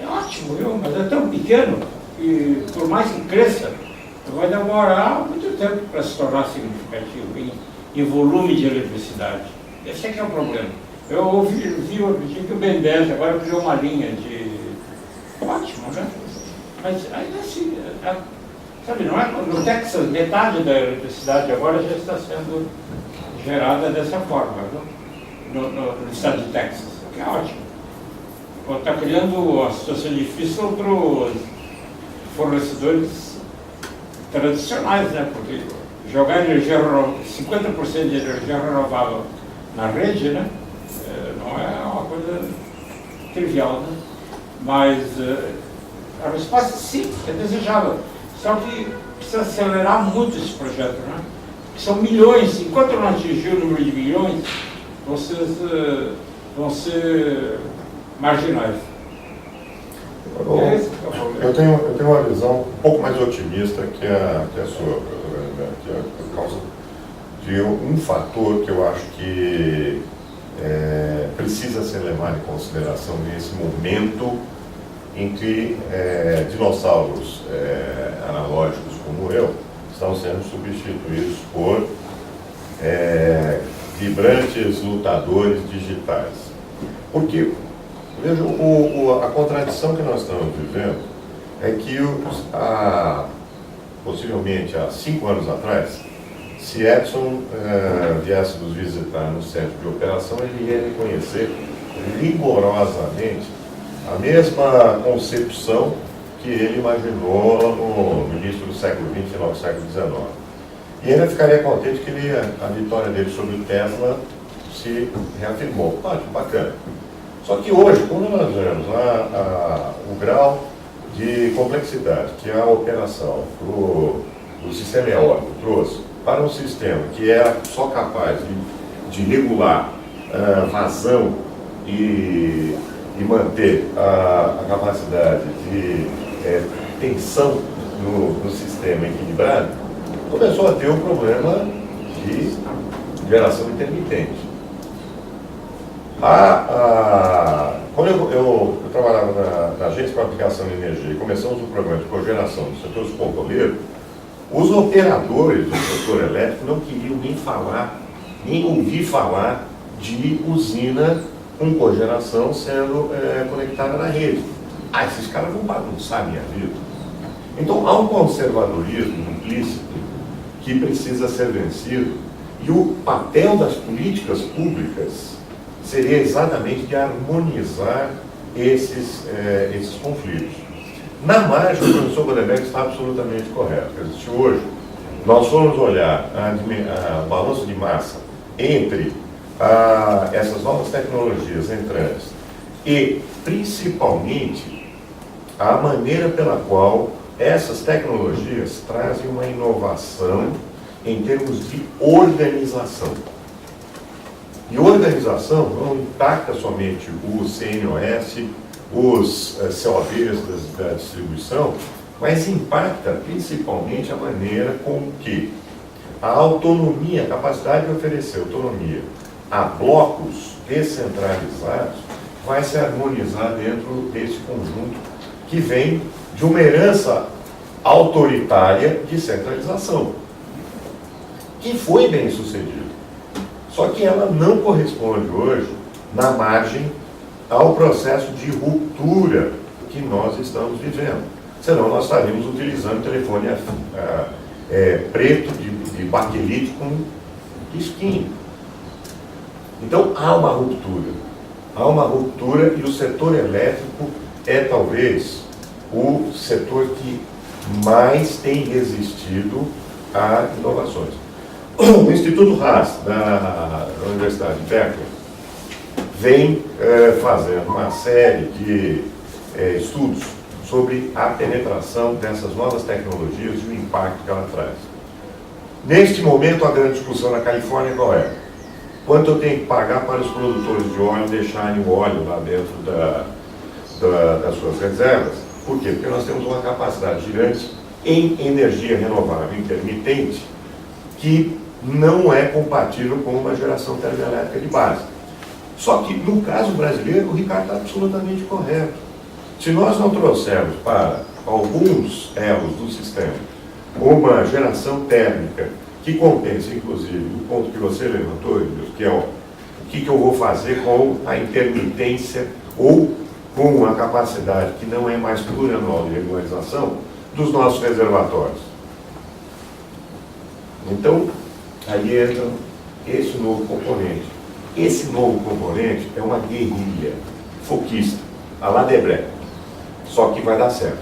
é ótimo, viu? Mas é tão pequeno que, por mais que cresça, vai demorar muito tempo para se tornar significativo em volume de eletricidade. Esse é que é o problema. Eu vi outro dia que o BNDES agora criou uma linha de... Ótimo, né? Mas ainda assim, sabe, não é? No Texas, metade da eletricidade agora já está sendo gerada dessa forma, viu? No estado de Texas, o que é ótimo. Está criando uma situação difícil para os fornecedores tradicionais, né? Porque jogar energia 50% de energia renovável na rede, né? Não é uma coisa trivial, né? Mas a resposta sim, é desejável. Só que precisa acelerar muito esse projeto, né? São milhões, enquanto não atingir o número de milhões, vocês vão ser marginais. Eu tenho uma visão um pouco mais otimista que a sua, que é por causa de um fator que eu acho que precisa ser levado em consideração nesse momento em que dinossauros analógicos como eu estão sendo substituídos por vibrantes lutadores digitais. Porque, veja, a contradição que nós estamos vivendo é que possivelmente há 5 anos atrás, se Edson viesse nos visitar no centro de operação, ele ia reconhecer rigorosamente a mesma concepção que ele imaginou no início do século XX e final do século XIX. E ele ficaria contente que a vitória dele sobre o Tesla se reafirmou. Bacana. Só que hoje, quando nós vemos o grau de complexidade que a operação do sistema eólico trouxe para um sistema que era só capaz de regular vazão e manter a capacidade de tensão no sistema equilibrado, começou a ter um problema de geração intermitente. Quando eu trabalhava aplicação de energia e começamos o programa de cogeração do setor sucrocoleiro, os operadores do setor elétrico não queriam nem falar, nem ouvir falar de usina com cogeração sendo conectada na rede. Esses caras vão bagunçar a minha vida. Então há um conservadorismo implícito que precisa ser vencido, e o papel das políticas públicas seria exatamente de harmonizar esses conflitos. Na margem, o professor Goldberg está absolutamente correto. Quer dizer, se hoje nós formos olhar o balanço de massa entre essas novas tecnologias entrantes e, principalmente, a maneira pela qual essas tecnologias trazem uma inovação em termos de organização. E organização não impacta somente o CNOS, os COBs da distribuição, mas impacta principalmente a maneira com que a autonomia, a capacidade de oferecer autonomia a blocos descentralizados vai se harmonizar dentro desse conjunto que vem de uma herança autoritária de centralização, que foi bem sucedida. Só que ela não corresponde hoje, na margem, ao processo de ruptura que nós estamos vivendo. Senão nós estaríamos utilizando telefone preto de baquelite com risquinho. Então há uma ruptura. Há uma ruptura e o setor elétrico é talvez o setor que mais tem resistido a inovações. O Instituto Haas, da Universidade de Berkeley, vem fazendo uma série de estudos sobre a penetração dessas novas tecnologias e o impacto que ela traz. Neste momento, a grande discussão na Califórnia qual é? Quanto eu tenho que pagar para os produtores de óleo deixarem o óleo lá dentro das suas reservas? Por quê? Porque nós temos uma capacidade gigante em energia renovável intermitente que não é compatível com uma geração termoelétrica de base. Só que, no caso brasileiro, o Ricardo está absolutamente correto. Se nós não trouxermos para alguns elos do sistema uma geração térmica que compense, inclusive, o ponto que você levantou, que é o que eu vou fazer com a intermitência ou com a capacidade que não é mais plurianual de regularização dos nossos reservatórios. Então, aí entra esse novo componente. Esse novo componente é uma guerrilha foquista, a la Debrecht, só que vai dar certo.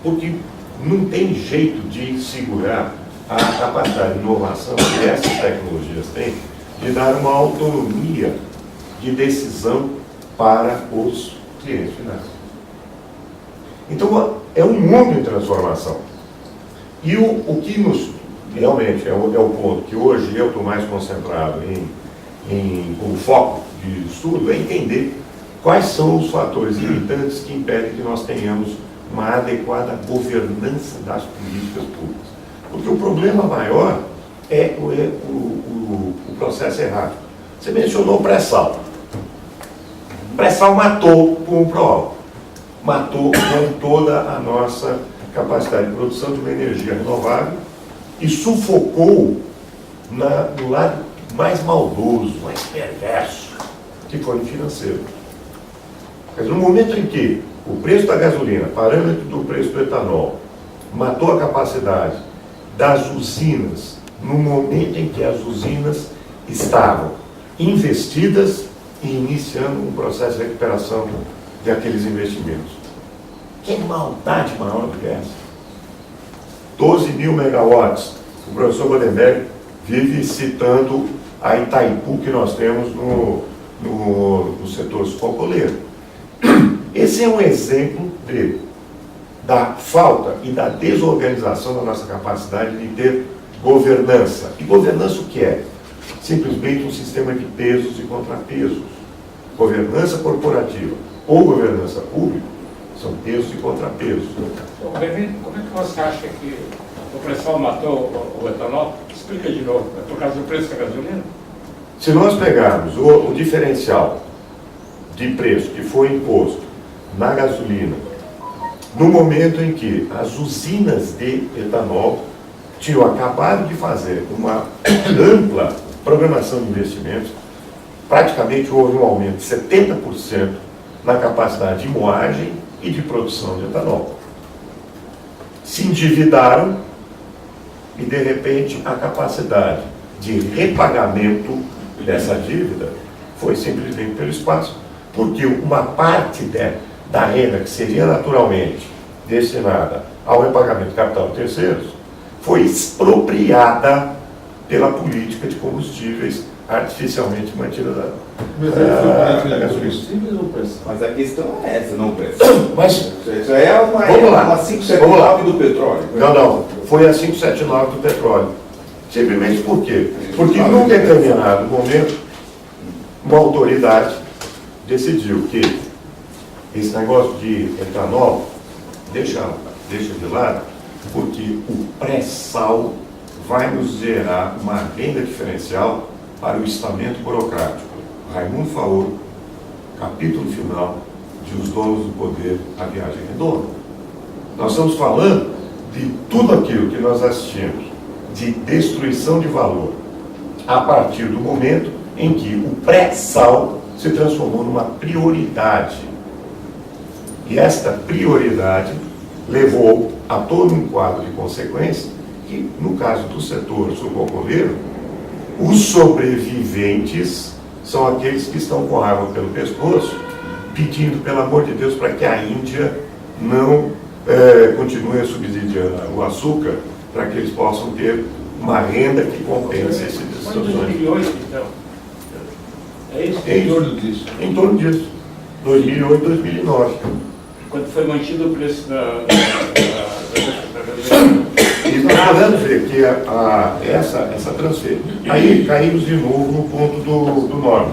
Porque não tem jeito de segurar a capacidade de inovação que essas tecnologias têm de dar uma autonomia de decisão para os clientes finais. Então, é um mundo em transformação. E o que nos realmente é o ponto que hoje eu estou mais concentrado com o foco de estudo, é entender quais são os fatores limitantes que impedem que nós tenhamos uma adequada governança das políticas públicas. Porque o problema maior é o processo errático. Você mencionou o pré-sal. O pré-sal matou com o pró-álcool. Matou com toda a nossa capacidade de produção de uma energia renovável e sufocou no lado mais maldoso, mais perverso, que foi o financeiro. Mas no momento em que o preço da gasolina, parâmetro do preço do etanol, matou a capacidade das usinas, no momento em que as usinas estavam investidas e iniciando um processo de recuperação de aqueles investimentos. Que maldade maior do que essa? 12 mil megawatts. O professor Goldberg vive citando a Itaipu que nós temos no setor sucrocoleiro. Esse é um exemplo da falta e da desorganização da nossa capacidade de ter governança. E governança o que é? Simplesmente um sistema de pesos e contrapesos. Governança corporativa ou governança pública são pesos e contrapesos. Como é que você acha que o pré-sal matou o etanol? Explica de novo. É por causa do preço da gasolina? Se nós pegarmos o diferencial de preço que foi imposto na gasolina, no momento em que as usinas de etanol tinham acabado de fazer uma ampla programação de investimentos, praticamente houve um aumento de 70% na capacidade de moagem e de produção de etanol. Se endividaram e, de repente, a capacidade de repagamento dessa dívida foi simplesmente pelo espaço, porque uma parte da renda que seria naturalmente destinada ao repagamento de capital de terceiros foi expropriada pela política de combustíveis artificialmente mantida da gasolina. Mas a questão é essa, não preço. Mas, Isso é uma vamos lá. 579 do petróleo. não, foi a 579 do petróleo. Simplesmente por quê? Porque num determinado momento, uma autoridade decidiu que esse negócio de etanol deixa de lado, porque o pré-sal vai nos gerar uma renda diferencial para o estamento burocrático. Raimundo Faoro, capítulo final de Os Donos do Poder, a Viagem Redonda. Nós estamos falando de tudo aquilo que nós assistimos, de destruição de valor, a partir do momento em que o pré-sal se transformou numa prioridade. E esta prioridade levou a todo um quadro de consequências que, no caso do setor sucroalcooleiro, os sobreviventes são aqueles que estão com água pelo pescoço, pedindo, pelo amor de Deus, para que a Índia não continue subsidiando o açúcar, para que eles possam ter uma renda que compense esse Foi em 2008, então. É isso? Em torno disso. Em torno disso. 2008, 2009. Quando foi mantido o preço da gasolina. E nós podemos ver que essa transferência. Aí caímos de novo no ponto do norte,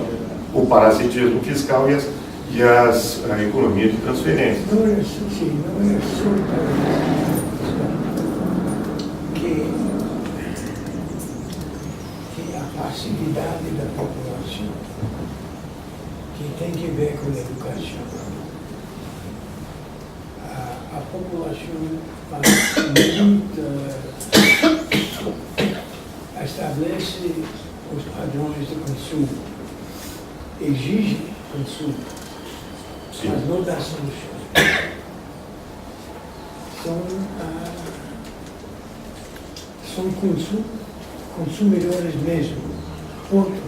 o parasitismo fiscal e a economia de transferência. Não é assim, não é só que a passividade da população, que tem que ver com a educação. A população faz estabelece os padrões de consumo, exige consumo, mas não dá solução. São consumidores mesmo, ponto,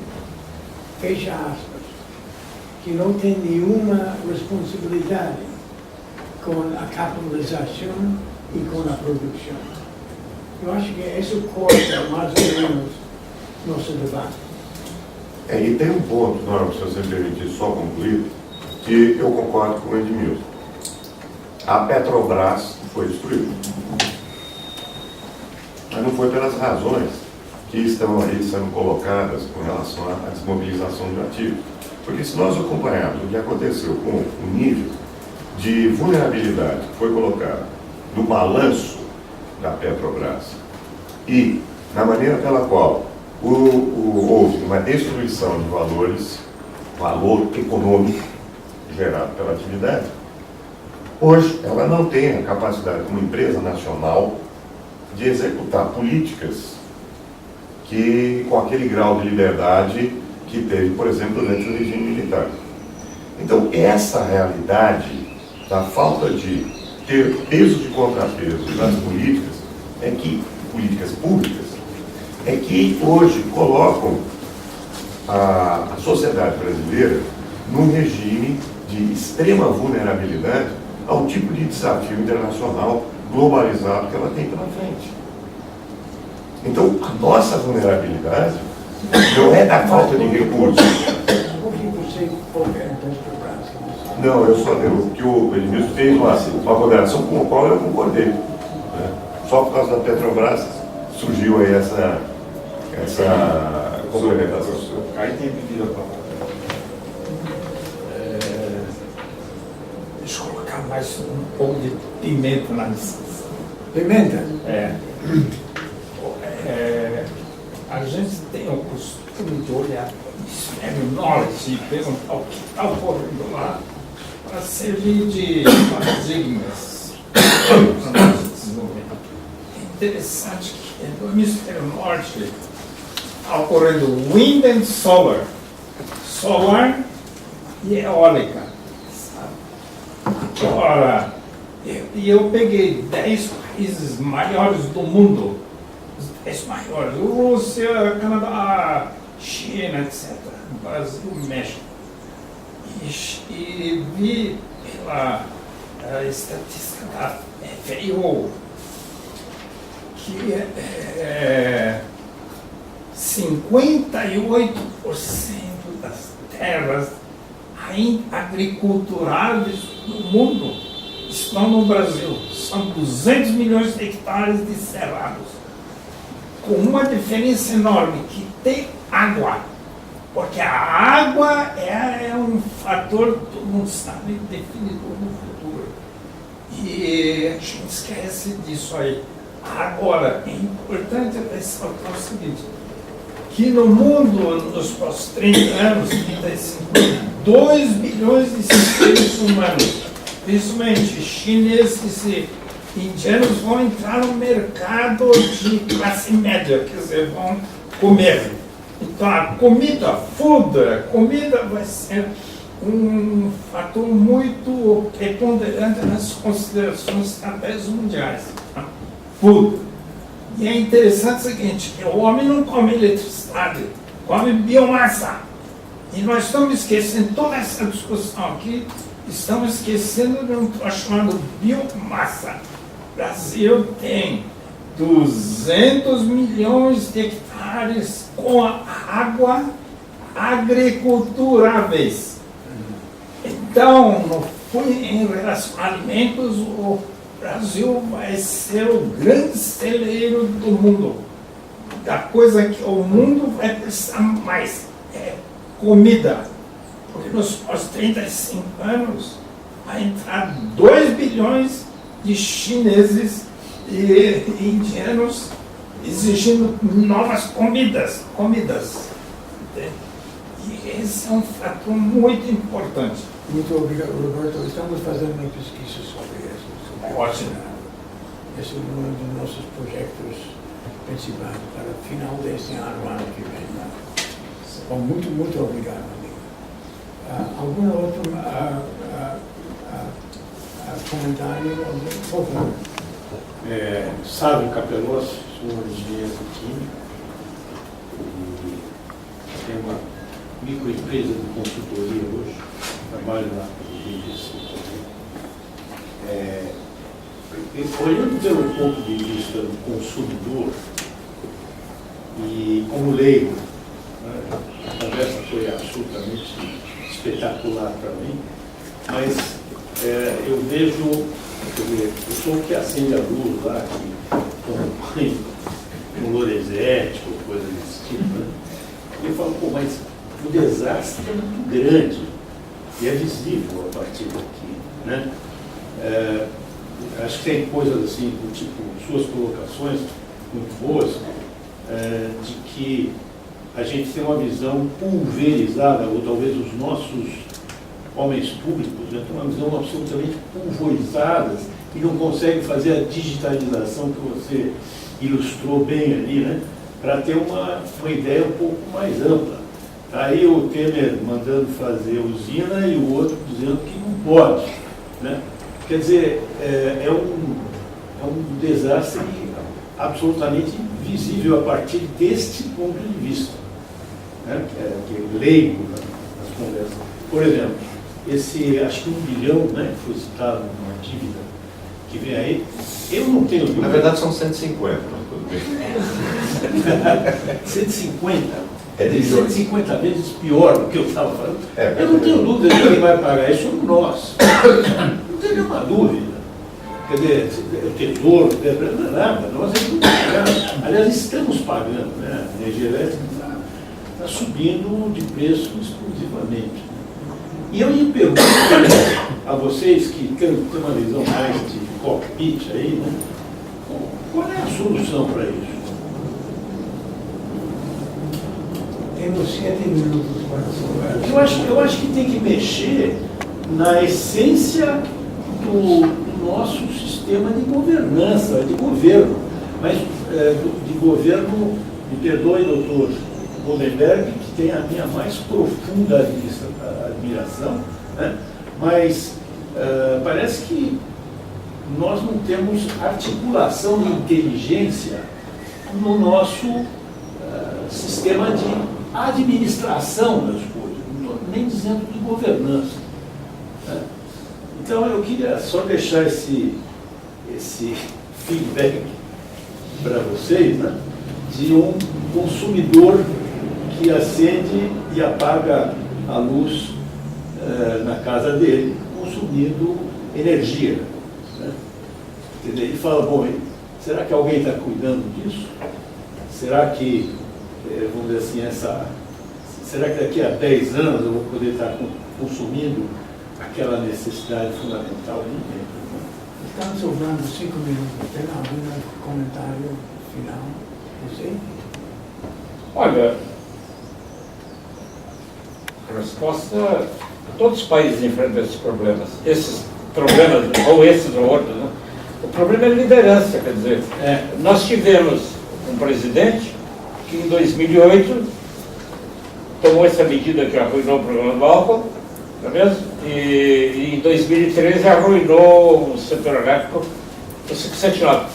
fecha aspas, que não tem nenhuma responsabilidade com a capitalização e com a produção. Eu acho que esse corta mais ou menos nosso debate. E tem um ponto, Norma, se você me permitir só concluir, que eu concordo com o Edmilson. A Petrobras foi destruída. Mas não foi pelas razões que estão aí sendo colocadas com relação à desmobilização de ativos. Porque se nós acompanharmos o que aconteceu com o nível de vulnerabilidade que foi colocado no balanço da Petrobras e na maneira pela qual houve uma destruição de valor econômico gerado pela atividade, hoje ela não tem a capacidade como empresa nacional de executar políticas com aquele grau de liberdade que teve, por exemplo, durante o regime militar. Então, essa realidade da falta de ter peso de contrapeso nas políticas políticas públicas, é que hoje colocam a sociedade brasileira num regime de extrema vulnerabilidade ao tipo de desafio internacional globalizado que ela tem pela frente. Então, a nossa vulnerabilidade não é da falta de recursos. Não, que o Edmilson fez uma ponderação com a qual eu concordei. Né? Só por causa da Petrobras surgiu aí essa complementação. Aí tem pedido a palavra. Deixa eu colocar mais um pouco de pimenta na discussão. Pimenta? A gente tem o costume de olhar para o hemisfério norte e perguntar o que está ocorrendo lá. para servir de paradigmas para o nosso desenvolvimento. É interessante que no hemisfério norte está ocorrendo wind and solar, solar e eólica. Agora, eu peguei 10 países maiores do mundo, os 10 maiores, Rússia, Canadá, China, etc., Brasil, México, e vi pela estatística da FAO que 58% das terras agriculturais do mundo estão no Brasil. São 200 milhões de hectares de cerrados, com uma diferença enorme, que tem água. Porque a água é um fator, todo mundo sabe, definidor no futuro. E a gente esquece disso aí. Agora, é importante ressaltar o seguinte, que no mundo, nos próximos 30 anos, 35, 2 bilhões de seres humanos, principalmente chineses e indianos, vão entrar no mercado de classe média, quer dizer, vão comer. Então, a comida, comida vai ser um fator muito preponderante nas considerações estratégicas mundiais. Tá? Food. E é interessante o seguinte, que o homem não come eletricidade, come biomassa. E nós estamos esquecendo toda essa discussão aqui, estamos esquecendo de um troço chamado biomassa. O Brasil tem 200 milhões de hectares com água agriculturáveis. Então, em relação a alimentos, o Brasil vai ser o grande celeiro do mundo. Da coisa que o mundo vai precisar mais é comida. Porque nos próximos 35 anos vai entrar 2 bilhões de chineses e indianos exigindo novas comidas. E esse é um fator muito importante. Muito obrigado, Roberto. Estamos fazendo uma pesquisa sobre isso. Ótimo. Esse é um dos nossos projetos principais para o final deste ano que vem. Bom, muito obrigado, amigo. Algum outro comentário? Por favor. Sávio Capelossi, sou engenheiro químico e tenho uma microempresa de consultoria hoje, trabalho lá com o olhando pelo ponto de vista do consumidor e como leigo, né, a conversa foi absolutamente espetacular para mim, mas eu vejo, quer dizer, eu sou o que acende a luz lá, que toma banho com Lorenzetti, ou coisa desse tipo, né? E eu falo, mas o desastre é muito grande e é visível a partir daqui, né? Acho que tem coisas assim, do tipo, suas colocações muito boas, de que a gente tem uma visão pulverizada, ou talvez os nossos homens públicos já têm uma visão absolutamente pulverizada e não conseguem fazer a digitalização que você ilustrou bem ali, né? Para ter uma ideia um pouco mais ampla. Aí o Temer mandando fazer usina e o outro dizendo que não pode, né? Quer dizer, é um desastre absolutamente visível a partir deste ponto de vista, né? Que é leigo nas conversas. Por exemplo, acho que 1 bilhão, né, que foi citado numa dívida que vem aí, eu não tenho dúvida. Na verdade são 150, mas tudo bem. 150? É de 150 vezes pior do que eu estava falando. É, eu não tenho dúvida de quem vai pagar isso somos nós. Não tem nenhuma dúvida. Quer dizer, o tesouro, não é nada, nós é muito pagando. Aliás, estamos pagando, né? A energia elétrica está subindo de preço exclusivamente. E eu me pergunto a vocês que têm uma visão mais de cockpit aí, né? Qual é a solução para isso? Temos 7 minutos para a Eu acho que tem que mexer na essência do nosso sistema de governança, de governo. Mas de governo, me perdoe, doutor Goldenberg, que tem a minha mais profunda admiração, né? Mas parece que nós não temos articulação de inteligência no nosso sistema de administração das coisas, não estou nem dizendo de governança, né? Então eu queria só deixar esse feedback para vocês, né, de um consumidor que acende e apaga a luz na casa dele, consumindo energia, né? Entendeu? E fala, bom, será que alguém está cuidando disso? Será que, vamos dizer assim, será que daqui a 10 anos eu vou poder estar consumindo aquela necessidade fundamental de dentro? Estão sobrando 5 minutos. Tem algum comentário final? Você? Olha, a resposta, todos os países enfrentam esses problemas, ou esses ou outros, né? O problema é liderança, quer dizer, nós tivemos um presidente que em 2008 tomou essa medida que arruinou o programa do álcool, não é mesmo? E em 2013 arruinou o setor elétrico do 579.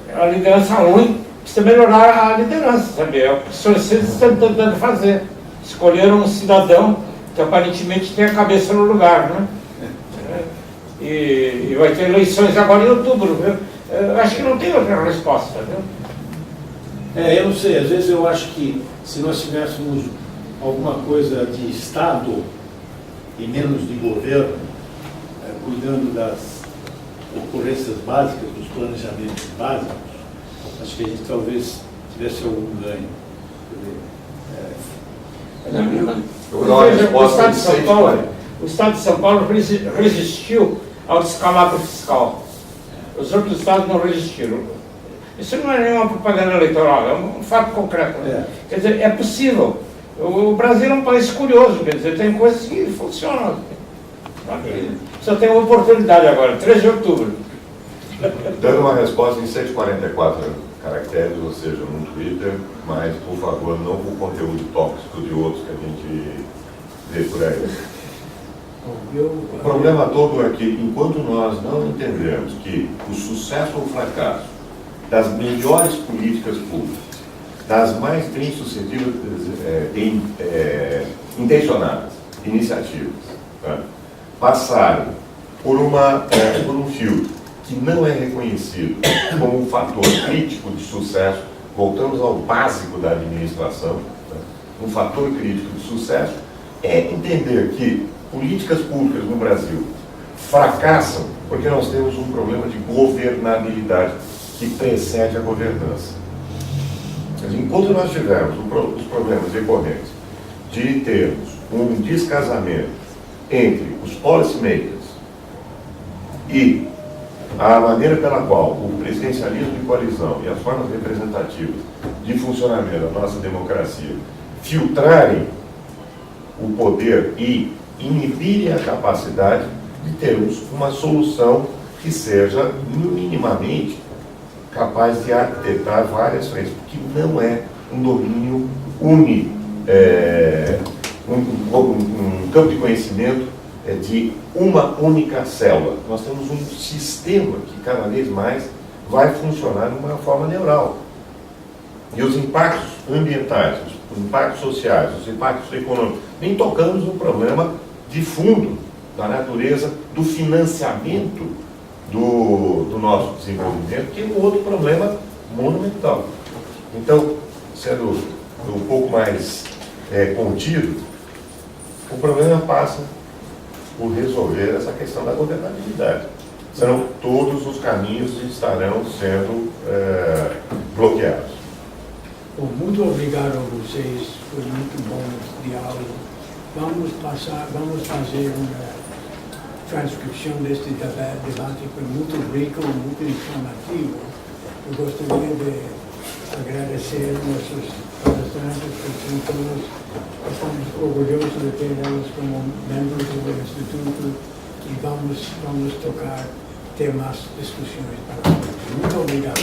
É uma liderança ruim, precisa melhorar a liderança, sabe? É o que os senhores estão tentando fazer. Escolheram um cidadão que aparentemente tem a cabeça no lugar, né? E vai ter eleições agora em outubro, viu? Eu acho que não tem outra resposta, viu? Eu não sei, às vezes eu acho que se nós tivéssemos alguma coisa de Estado e menos de governo, cuidando das ocorrências básicas, dos planejamentos básicos, acho que a gente talvez tivesse algum ganho. Eu vou dar uma resposta de 6,40. O Estado de São Paulo resistiu ao descalabro fiscal. Os outros estados não resistiram. Isso não é nenhuma propaganda eleitoral, é um fato concreto. Quer dizer, é possível. O Brasil é um país curioso, quer dizer, tem coisas que funcionam. Só tem uma oportunidade agora, 3 de outubro. Dando uma resposta em 144 caracteres, ou seja, no Twitter, mas, por favor, não com conteúdo tóxico de outros que a gente vê por aí. O problema todo é que, enquanto nós não entendemos que o sucesso ou fracasso das melhores políticas públicas, das mais bem-sucedidas, intencionadas iniciativas, tá, passaram por um filtro que não é reconhecido como um fator crítico de sucesso, voltamos ao básico da administração, tá, um fator crítico de sucesso é entender que políticas públicas no Brasil fracassam porque nós temos um problema de governabilidade que precede a governança. Mas enquanto nós tivermos os problemas decorrentes de termos um descasamento entre os policymakers e a maneira pela qual o presidencialismo de coalizão e as formas representativas de funcionamento da nossa democracia filtrarem o poder e inibirem a capacidade de termos uma solução que seja minimamente capaz de arquitetar várias frentes, porque não é um domínio único, um campo de conhecimento de uma única célula. Nós temos um sistema que cada vez mais vai funcionar de uma forma neural. E os impactos ambientais, os impactos sociais, os impactos econômicos, nem tocamos no problema de fundo da natureza do financiamento do nosso desenvolvimento, que é um outro problema monumental. Então, sendo um pouco mais contido, o problema passa por resolver essa questão da governabilidade. Senão todos os caminhos estarão sendo bloqueados. Bom, muito obrigado a vocês, foi muito bom o diálogo. Vamos fazer uma transcrição deste debate, foi muito rico, muito informativo. Eu gostaria de agradecer nossos importantes, porque todos estamos orgulhosos de ter elas como membros do Instituto e vamos tocar temas, discussões para a frente. Muito obrigado.